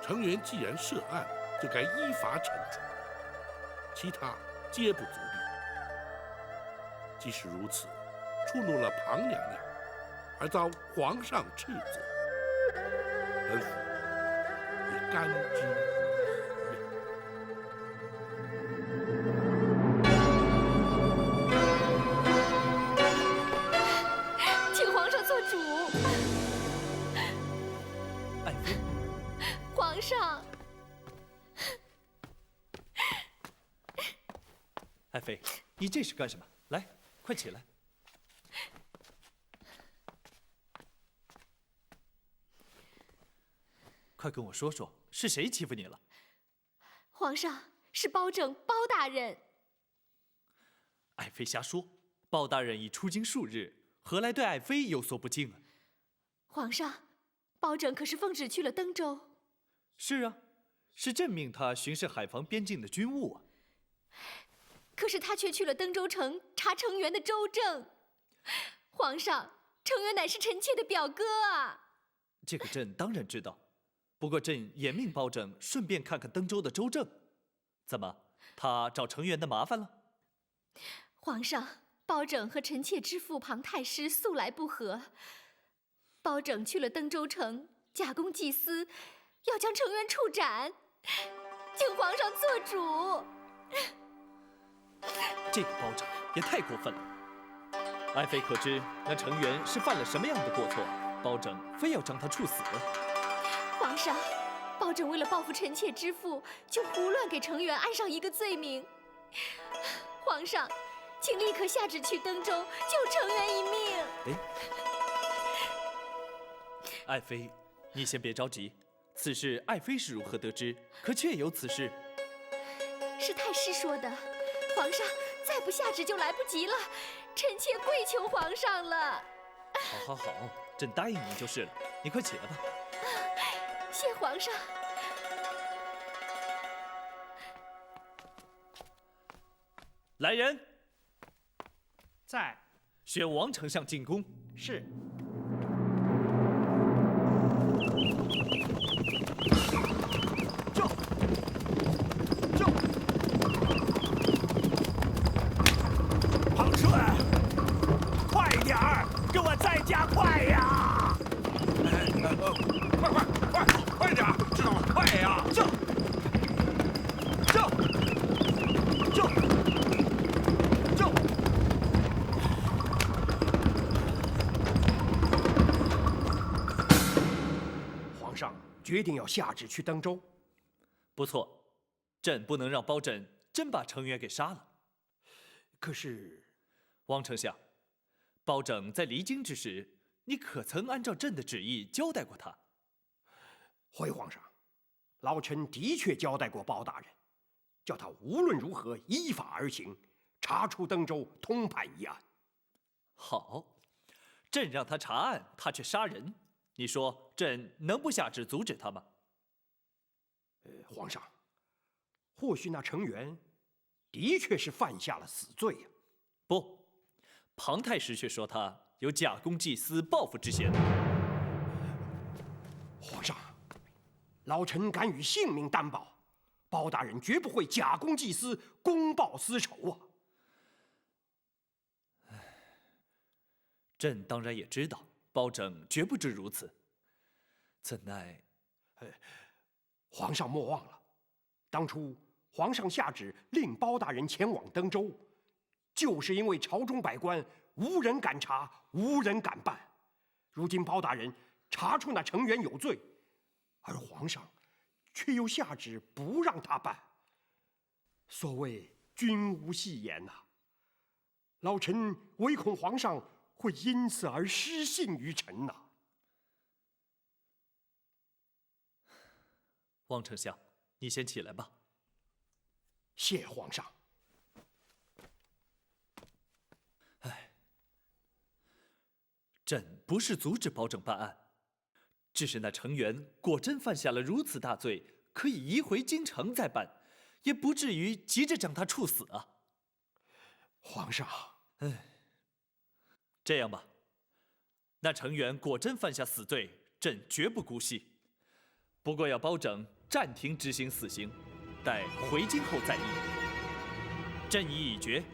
成员既然涉案，就该依法惩处，其他皆不足虑。即使如此，触怒了庞娘娘，而遭皇上斥责，本府也甘之如饴。请皇上做主。爱妃，皇上。爱妃，你这是干什么？来，快起来。快跟我说说，是谁欺负你了？皇上，是包拯包大人。爱妃瞎说，包大人已出京数日，何来对爱妃有所不敬啊？皇上，包拯可是奉旨去了登州。是啊，是朕命他巡视海防边境的军务啊。可是他却去了登州城查成员的州政。皇上，成员乃是臣妾的表哥啊。这个朕当然知道，不过朕也命包拯顺便看看登州的州政。怎么，他找成员的麻烦了？皇上，包拯和臣妾之父庞太师素来不和。包拯去了登州城，假公济私，要将成员处斩，请皇上做主。这个包拯也太过分了。爱妃可知那成员是犯了什么样的过错，包拯非要将他处死？皇上，包拯为了报复臣妾之父，就胡乱给成员安上一个罪名。皇上，请立刻下旨去登州，救成员一命。爱妃，你先别着急，此事爱妃是如何得知？可确有此事？是太师说的，皇上再不下旨就来不及了，臣妾跪求皇上了。好，朕答应你就是了。你快起来吧。谢皇上。来人，在。宣王丞相进宫。是。庞顺，快点儿，给我再加快呀！快点儿，知道吗？快呀！就！皇上决定要下旨去登州。不错，朕不能让包拯真把程远给杀了。可是，王丞相，包拯在离京之时，你可曾按照朕的旨意交代过他？回皇上，老臣的确交代过包大人，叫他无论如何依法而行，查出登州，通判一案。好，朕让他查案，他却杀人，你说朕能不下旨阻止他吗？皇上，或许那程元的确是犯下了死罪呀。不，庞太师却说他有假公济私、报复之嫌。皇上，老臣敢与性命担保，包大人绝不会假公济私、公报私仇啊！朕当然也知道，包拯绝不至如此，怎奈……皇上莫忘了，当初皇上下旨令包大人前往登州，就是因为朝中百官无人敢查，无人敢办。如今包大人查出那程元有罪，而皇上却又下旨不让他办。所谓君无戏言呐，老臣唯恐皇上会因此而失信于臣呐。王丞相，你先起来吧。谢皇上。朕不是阻止包拯办案，只是那程元果真犯下了如此大罪，可以移回京城再办，也不至于急着将他处死啊。皇上，这样吧，那程元果真犯下死罪，朕绝不姑息。不过要包拯暂停执行死刑，待回京后再议。朕意已决，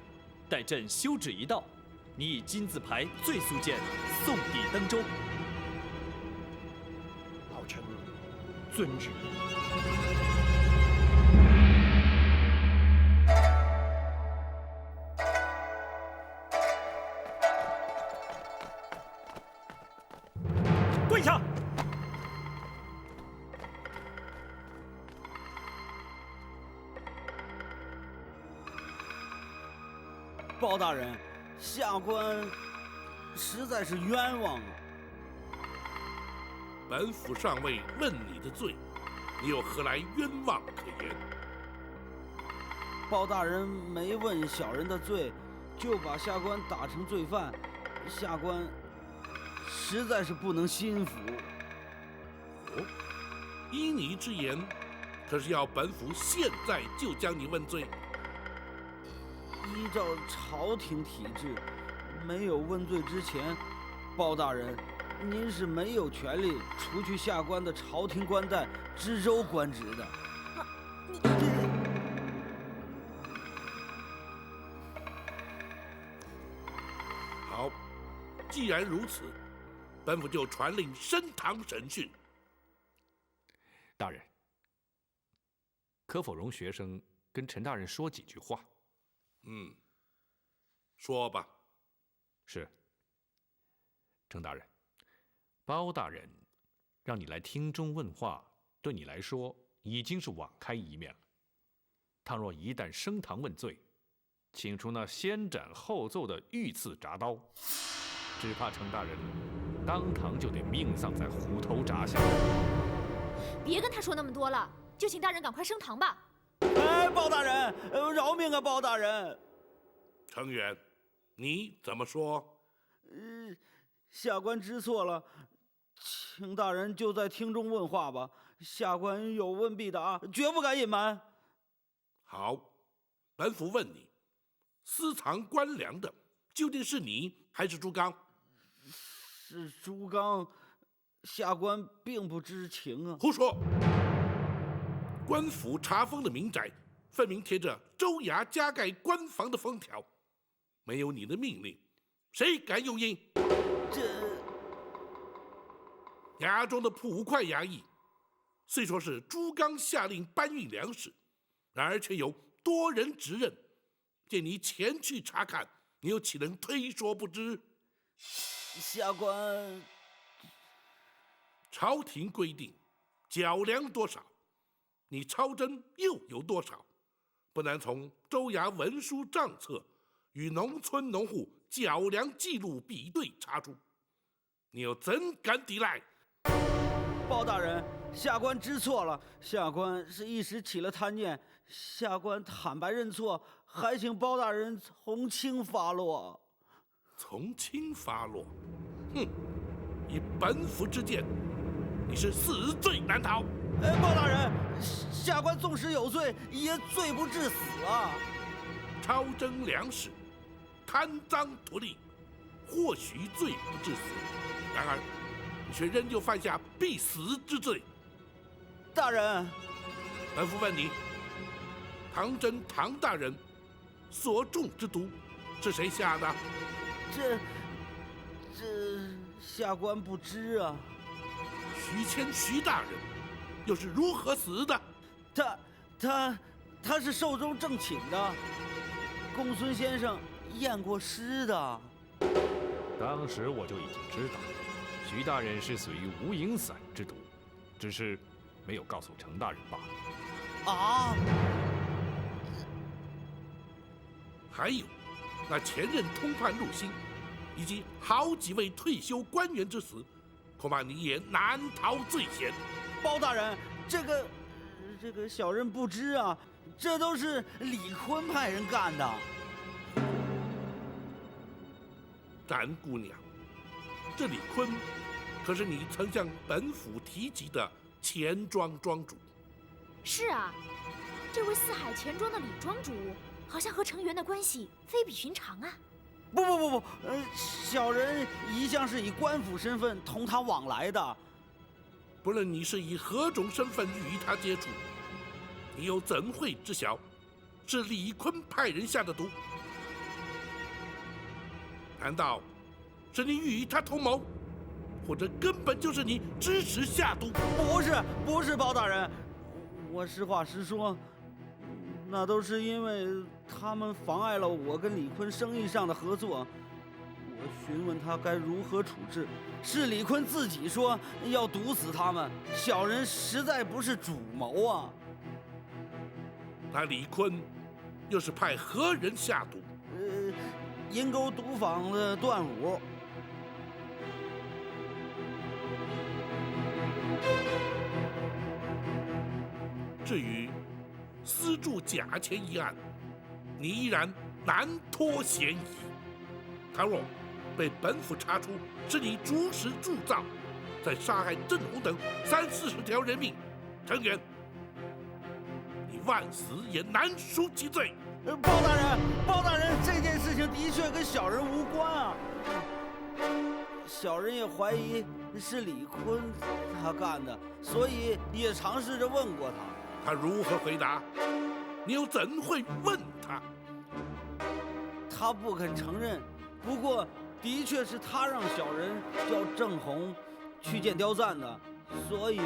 待朕修旨一到，你以金字牌醉素剑送抵登州。老臣遵旨。跪下！包大人，下官实在是冤枉啊！本府尚未问你的罪，你又何来冤枉可言？包大人没问小人的罪，就把下官打成罪犯，下官实在是不能心服。哦，依你之言，可是要本府现在就将你问罪？依照朝廷体制，没有问罪之前，包大人，您是没有权利除去下官的朝廷官带、知州官职的。好，既然如此，本府就传令升堂审讯。大人，可否容学生跟陈大人说几句话？说吧。是。程大人，包大人让你来厅中问话，对你来说已经是网开一面了。倘若一旦升堂问罪，请出那先斩后奏的御赐铡刀，只怕程大人当堂就得命丧在虎头铡下。别跟他说那么多了，就请大人赶快升堂吧。哎，包大人，饶命啊，包大人！程远，你怎么说？下官知错了，请大人就在厅中问话吧。下官有问必答，绝不敢隐瞒。好，本府问你，私藏官粮的究竟是你还是朱刚？是朱刚，下官并不知情啊。胡说！官府查封的民宅，分明贴着州衙加盖官房的封条，没有你的命令，谁敢用印？衙中的捕快衙役，虽说是朱刚下令搬运粮食，然而却有多人指认。见你前去查看，你又岂能推说不知？下官，朝廷规定缴粮多少，你抄征又有多少，不难从州衙文书账册与农村农户缴粮记录比对查出，你又怎敢抵赖？包大人，下官知错了，下官是一时起了贪念，下官坦白认错，还请包大人从轻发落。从轻发落？哼！以本府之见，你是死罪难逃。包大人，下官纵使有罪，也罪不至死啊！超征粮食，贪赃图利，或许罪不至死，然而你却仍旧犯下必死之罪。大人，本府问你，唐真唐大人所中之毒是谁下的？这下官不知啊。徐谦徐大人又是如何死的？他是寿终正寝的，公孙先生验过尸的。当时我就已经知道，徐大人是死于无影散之毒，只是没有告诉程大人罢了。啊！还有那前任通判陆星，以及好几位退休官员之死，恐怕你也难逃罪嫌。包大人，这个小人不知啊，这都是李坤派人干的。展姑娘，这李坤可是你曾向本府提及的钱庄庄主。是啊，这位四海钱庄的李庄主，好像和程元的关系非比寻常啊。不，小人一向是以官府身份同他往来的。不论你是以何种身份与他接触，你又怎会知晓是李坤派人下的毒？难道是你与他同谋，或者根本就是你支持下毒？不是，包大人，我实话实说，那都是因为他们妨碍了我跟李坤生意上的合作。我询问他该如何处置，是李坤自己说要毒死他们，小人实在不是主谋啊。那李坤又是派何人下毒？阴沟毒坊的段武。至于私铸假钱一案，你依然难脱嫌疑。倘若被本府查出是你主使铸造，再杀害郑红等30-40条人命，程元，你万死也难赎其罪。包大人，这件事情的确跟小人无关啊。小人也怀疑是李坤他干的，所以也尝试着问过他。他如何回答？你又怎会问他？他不肯承认。不过，的确是他让小人叫郑红去见刁赞的，所以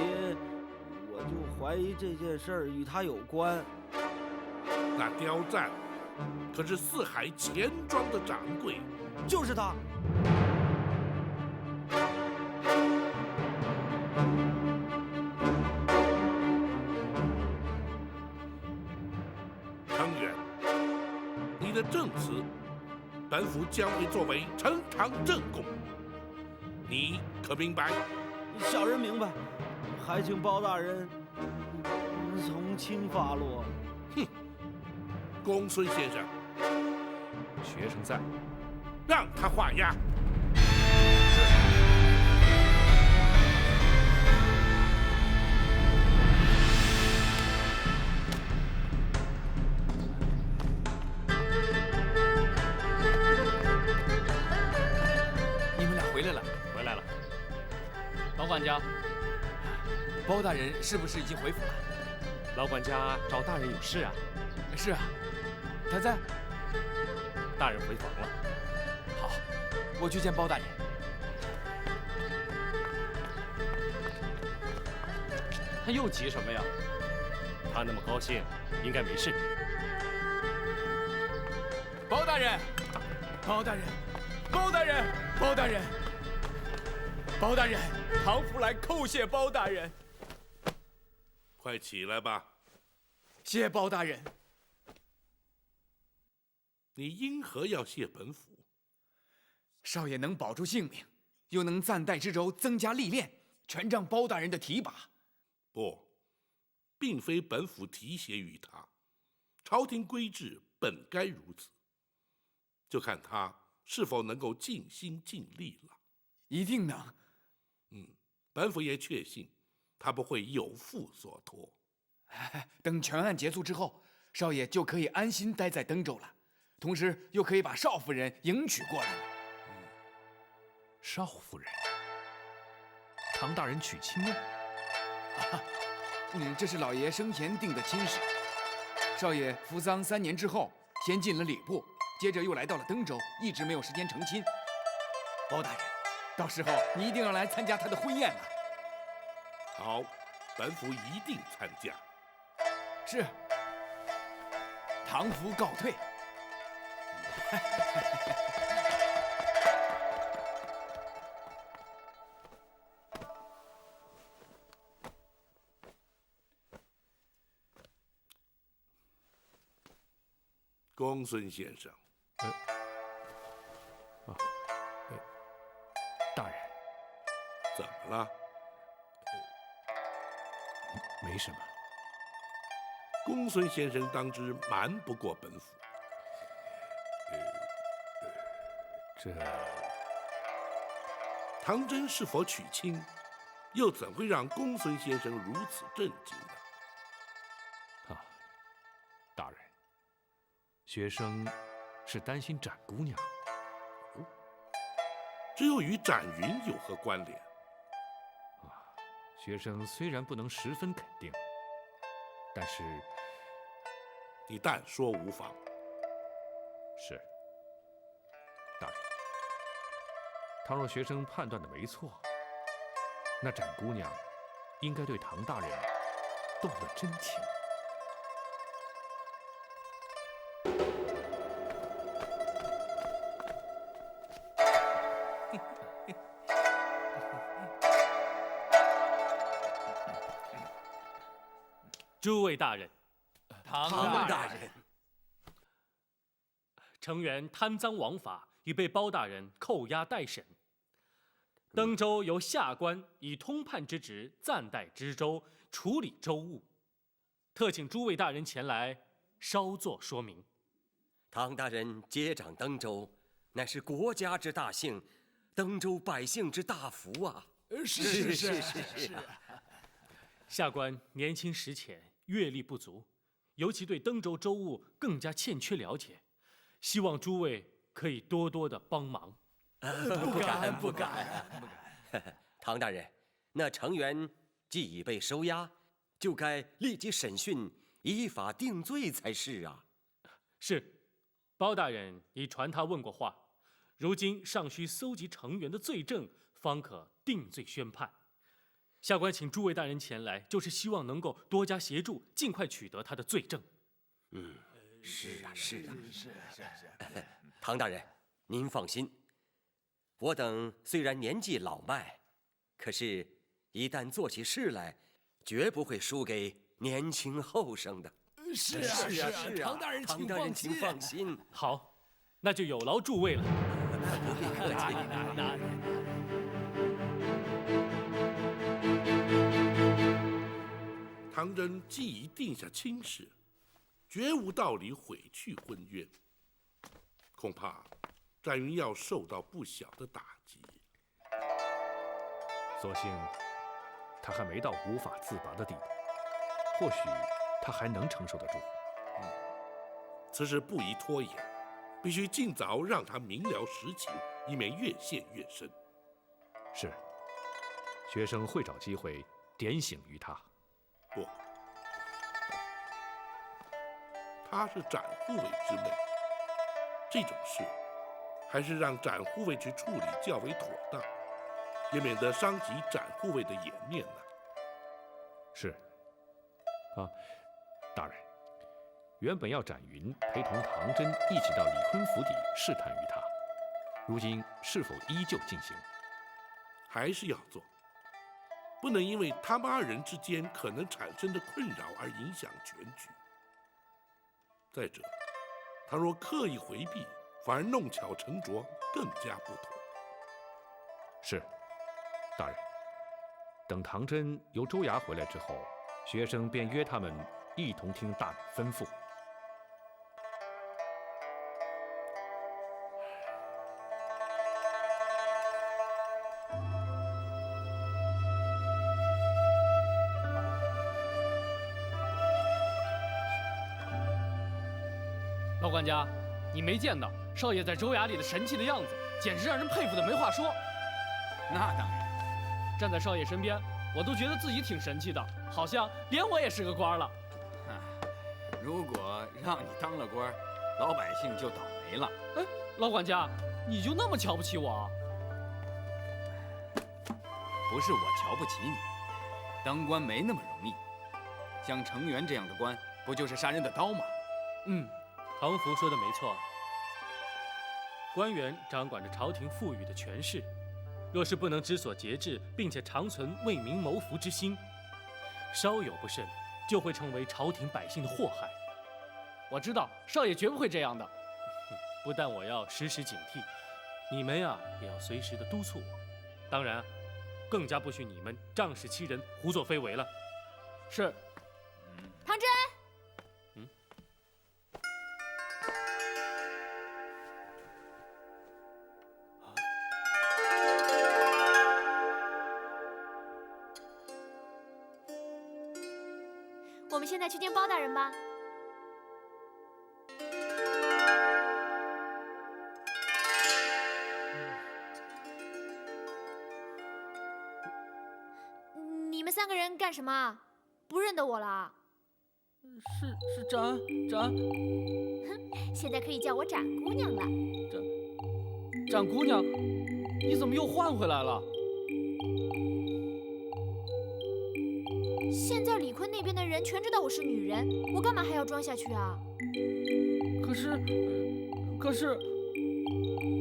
我就怀疑这件事儿与他有关。那刁赞可是四海钱庄的掌柜，就是他。程远，你的的证词，本府将会作为呈堂证供。你可明白？小人明白，还请包大人从轻发落。哼，公孙先生，学生在，让他画押。你们俩回来了，回来了。老管家，包大人是不是已经回府了？老管家找大人有事啊？是啊，他在。大人回房了。好，我去见包大人。他又急什么呀？他那么高兴，应该没事。包大人，包大人，包大人，包大人，包大人，唐福来叩谢包大人。快起来吧！谢包大人。你因何要谢本府？少爷能保住性命，又能暂代知州增加历练，全仗包大人的提拔。不，并非本府提携于他，朝廷规制本该如此，就看他是否能够尽心尽力了。一定能。本府也确信他不会有负所托。等全案结束之后，少爷就可以安心待在登州了，同时又可以把少夫人迎娶过来了。少夫人，唐大人娶亲了？这是老爷生前定的亲事。少爷服丧3年之后，先进了礼部，接着又来到了登州，一直没有时间成亲。包大人，到时候你一定要来参加他的婚宴了。好，本府一定参加。是。唐福告退。公孙先生，大人，怎么了？没什么。公孙先生当知瞒不过本府。唐真是否娶亲，又怎会让公孙先生如此震惊呢？大人，学生是担心展姑娘。这又与展云有何关联？学生虽然不能十分肯定，但是你但说无妨。是，大人。倘若学生判断的没错，那展姑娘应该对唐大人动了真情。诸位大人，唐大人，成员贪赃枉法，已被包大人扣押待审。登州由下官以通判之职暂代知州，处理州务，特请诸位大人前来稍作说明。唐大人接掌登州，乃是国家之大幸，登州百姓之大福啊！是。下官年轻识浅，阅历不足，尤其对登州州务更加欠缺了解，希望诸位可以多多的帮忙。不敢。唐大人，那成员既已被收押，就该立即审讯，依法定罪才是啊。是，包大人已传他问过话，如今尚需搜集成员的罪证，方可定罪宣判。下官请诸位大人前来，就是希望能够多加协助，尽快取得他的罪证。是啊。唐大人，您放心，我等虽然年纪老迈，可是一旦做起事来，绝不会输给年轻后生的。是啊，唐大人，请放心。好，那就有劳诸位了。不必客气。唐真既已定下亲事，绝无道理毁去婚约。恐怕展云要受到不小的打击。所幸他还没到无法自拔的地步，或许他还能承受得住。此事不宜拖延，必须尽早让他明了实情，以免越陷越深。是，学生会找机会点醒于他。不，她是展护卫之妹，这种事还是让展护卫去处理较为妥当，也免得伤及展护卫的颜面呢。是，啊，大人，原本要展云陪同唐真一起到李坤府邸试探于他，如今是否依旧进行？还是要做，不能因为他们二人之间可能产生的困扰而影响全局。再者，倘若刻意回避，反而弄巧成拙，更加不妥。是，大人。等唐真由州衙回来之后，学生便约他们一同听大人吩咐。老管家，你没见到少爷在州衙里的神气的样子，简直让人佩服的没话说。那当然，站在少爷身边，我都觉得自己挺神气的，好像连我也是个官了。如果让你当了官，老百姓就倒霉了。哎，老管家，你就那么瞧不起我？不是我瞧不起你，当官没那么容易。像程元这样的官，不就是杀人的刀吗？唐福说的没错，官员掌管着朝廷赋予的权势，若是不能知所节制，并且长存为民谋福之心，稍有不慎，就会成为朝廷百姓的祸害。我知道少爷绝不会这样的。不但我要时时警惕，你们呀也要随时的督促我。当然，更加不许你们仗势欺人、胡作非为了。是。唐真。我们现在去见包大人吧。你们三个人干什么？不认得我了？是展。哼，现在可以叫我展姑娘了。展姑娘，你怎么又换回来了？现在李坤那边的人全知道我是女人，我干嘛还要装下去啊？可是，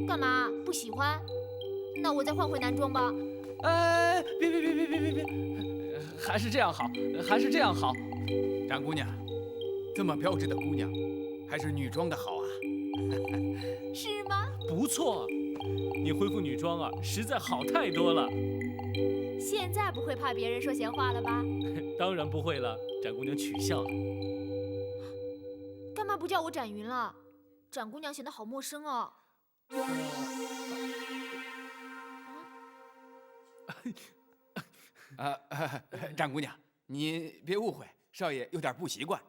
干嘛？不喜欢？那我再换回男装吧。哎，别，还是这样好，还是这样好。展姑娘，这么标致的姑娘，还是女装的好啊。是吗？不错，你恢复女装啊，实在好太多了。现在不会怕别人说闲话了吧？当然不会了，展姑娘取笑了。干嘛不叫我展云了？展姑娘显得好陌生哦。展姑娘，你别误会，少爷有点不习惯。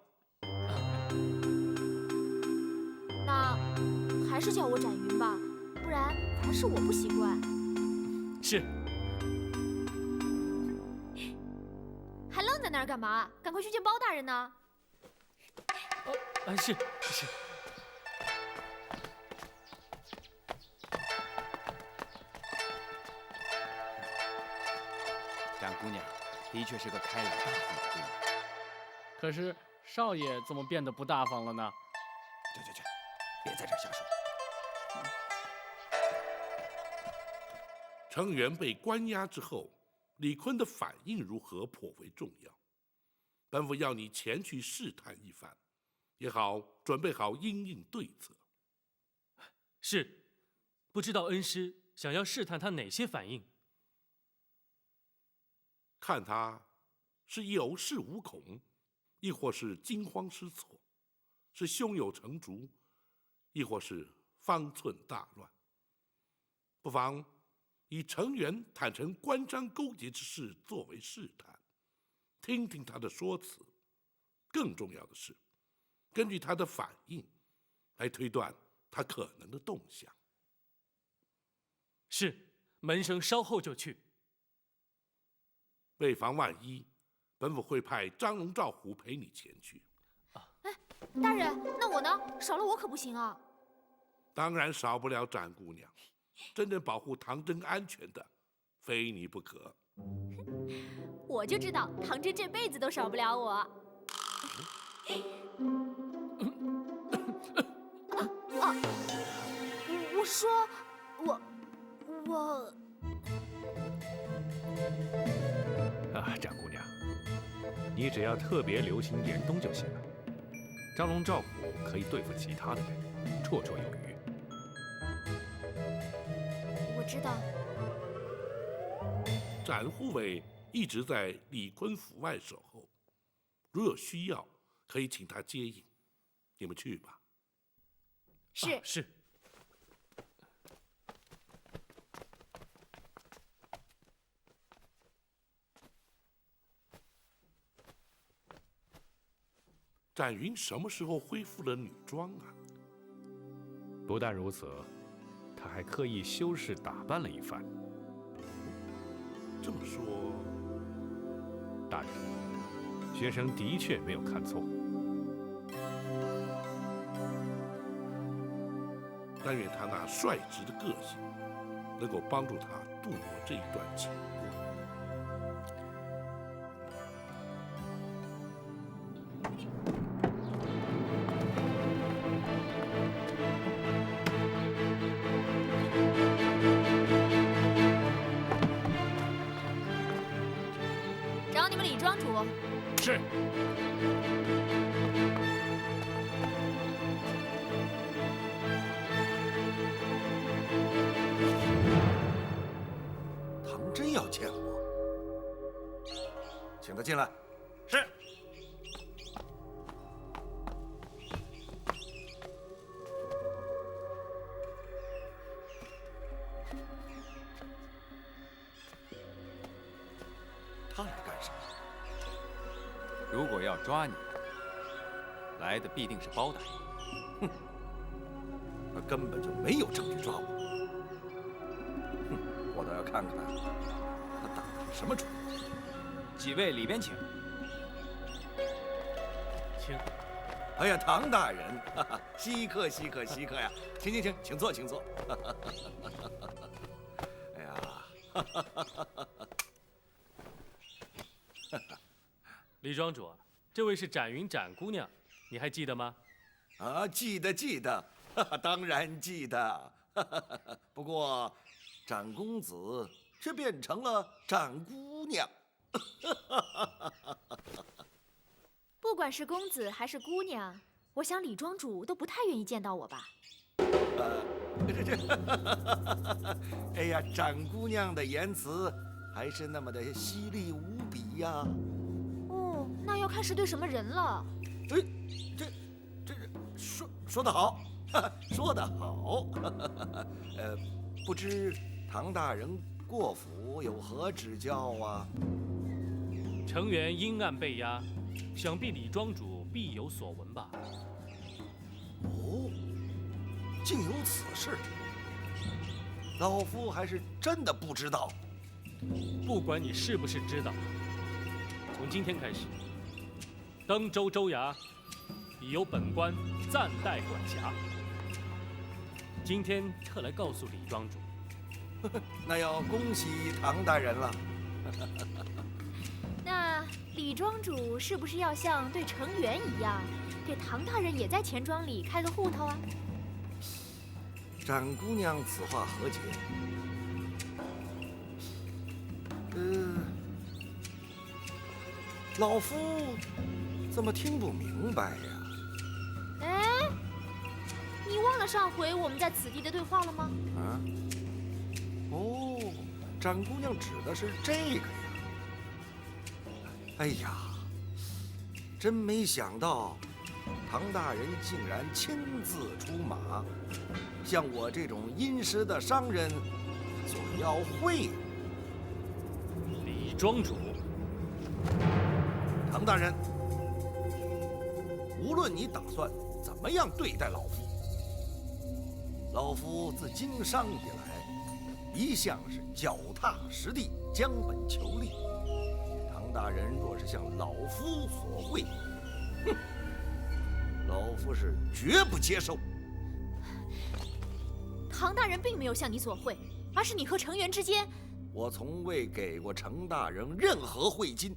那还是叫我展云吧，不然反而是我不习惯。是。还愣在那儿干嘛？赶快去见包大人呢！是。展姑娘的确是个开朗大方的姑娘。可是少爷怎么变得不大方了呢？去，别在这儿瞎说。程元被关押之后，李坤的反应如何颇为重要。本府要你前去试探一番，也好准备好因应对策。是，不知道恩师想要试探他哪些反应？看他是有恃无恐，亦或是惊慌失措，是胸有成竹，亦或是方寸大乱。不妨以程元坦诚关张勾结之事作为试探，听听他的说辞。更重要的是，根据他的反应来推断他可能的动向。是，门生稍后就去。为防万一，本府会派张龙、赵虎陪你前去。哎，大人，那我呢？少了我可不行啊！当然少不了展姑娘，真正保护唐真安全的，非你不可。我就知道唐真这辈子都少不了我。我说，我。啊，展姑娘，你只要特别留心严冬就行了。张龙、赵虎可以对付其他的人，绰绰有余。我知道。展护卫一直在李坤府外守候，如有需要，可以请他接应。你们去吧。是。是。展云什么时候恢复了女装啊？不但如此，他还刻意修饰打扮了一番。这么说，大人，学生的确没有看错。但愿他那率直的个性，能够帮助他度过这一段情过。找你们李庄主。是。唐真要见我，请他进来。是。他来干什么？如果要抓你，来的必定是包大人。哼，他根本就没有证据抓我。哼，我倒要看看他打的是什么主意。几位里边请。请。哎呀，唐大人，哈哈，稀客稀客稀客呀！请，请坐，请坐。哎呀，哈哈哈哈哈！李庄主，这位是展云展姑娘，你还记得吗？啊，记得，当然记得。不过，展公子却变成了展姑娘。不管是公子还是姑娘，我想李庄主都不太愿意见到我吧。哎呀，展姑娘的言辞还是那么的犀利无比呀。哦，那要看是对什么人了。哎，这说得好，说得好。不知唐大人过府有何指教啊？程元阴暗被压，想必李庄主必有所闻吧？哦，竟有此事，老夫还是真的不知道。不管你是不是知道，从今天开始，登州州衙已由本官暂代管辖。今天特来告诉李庄主，那要恭喜唐大人了。那李庄主是不是要像对程元一样，给唐大人也在钱庄里开个户头啊？展姑娘此话何解？老夫怎么听不明白呀？你忘了上回我们在此地的对话了吗？啊？哦，展姑娘指的是这个呀。哎呀，真没想到，唐大人竟然亲自出马，向我这种殷实的商人索要贿赂。李庄主，唐大人，无论你打算怎么样对待老夫，老夫自经商以来，一向是脚踏实地，将本求利。唐大人若是向老夫索贿，哼，老夫是绝不接受。唐大人并没有向你索贿，而是你和程元之间。我从未给过程大人任何贿金。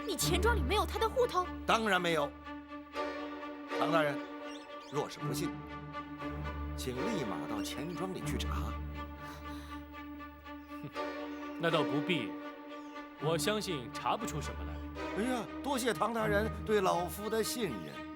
你钱庄里没有他的户头？当然没有。唐大人，若是不信，请立马到钱庄里去查。那倒不必，我相信查不出什么来。哎呀，多谢唐大人对老夫的信任。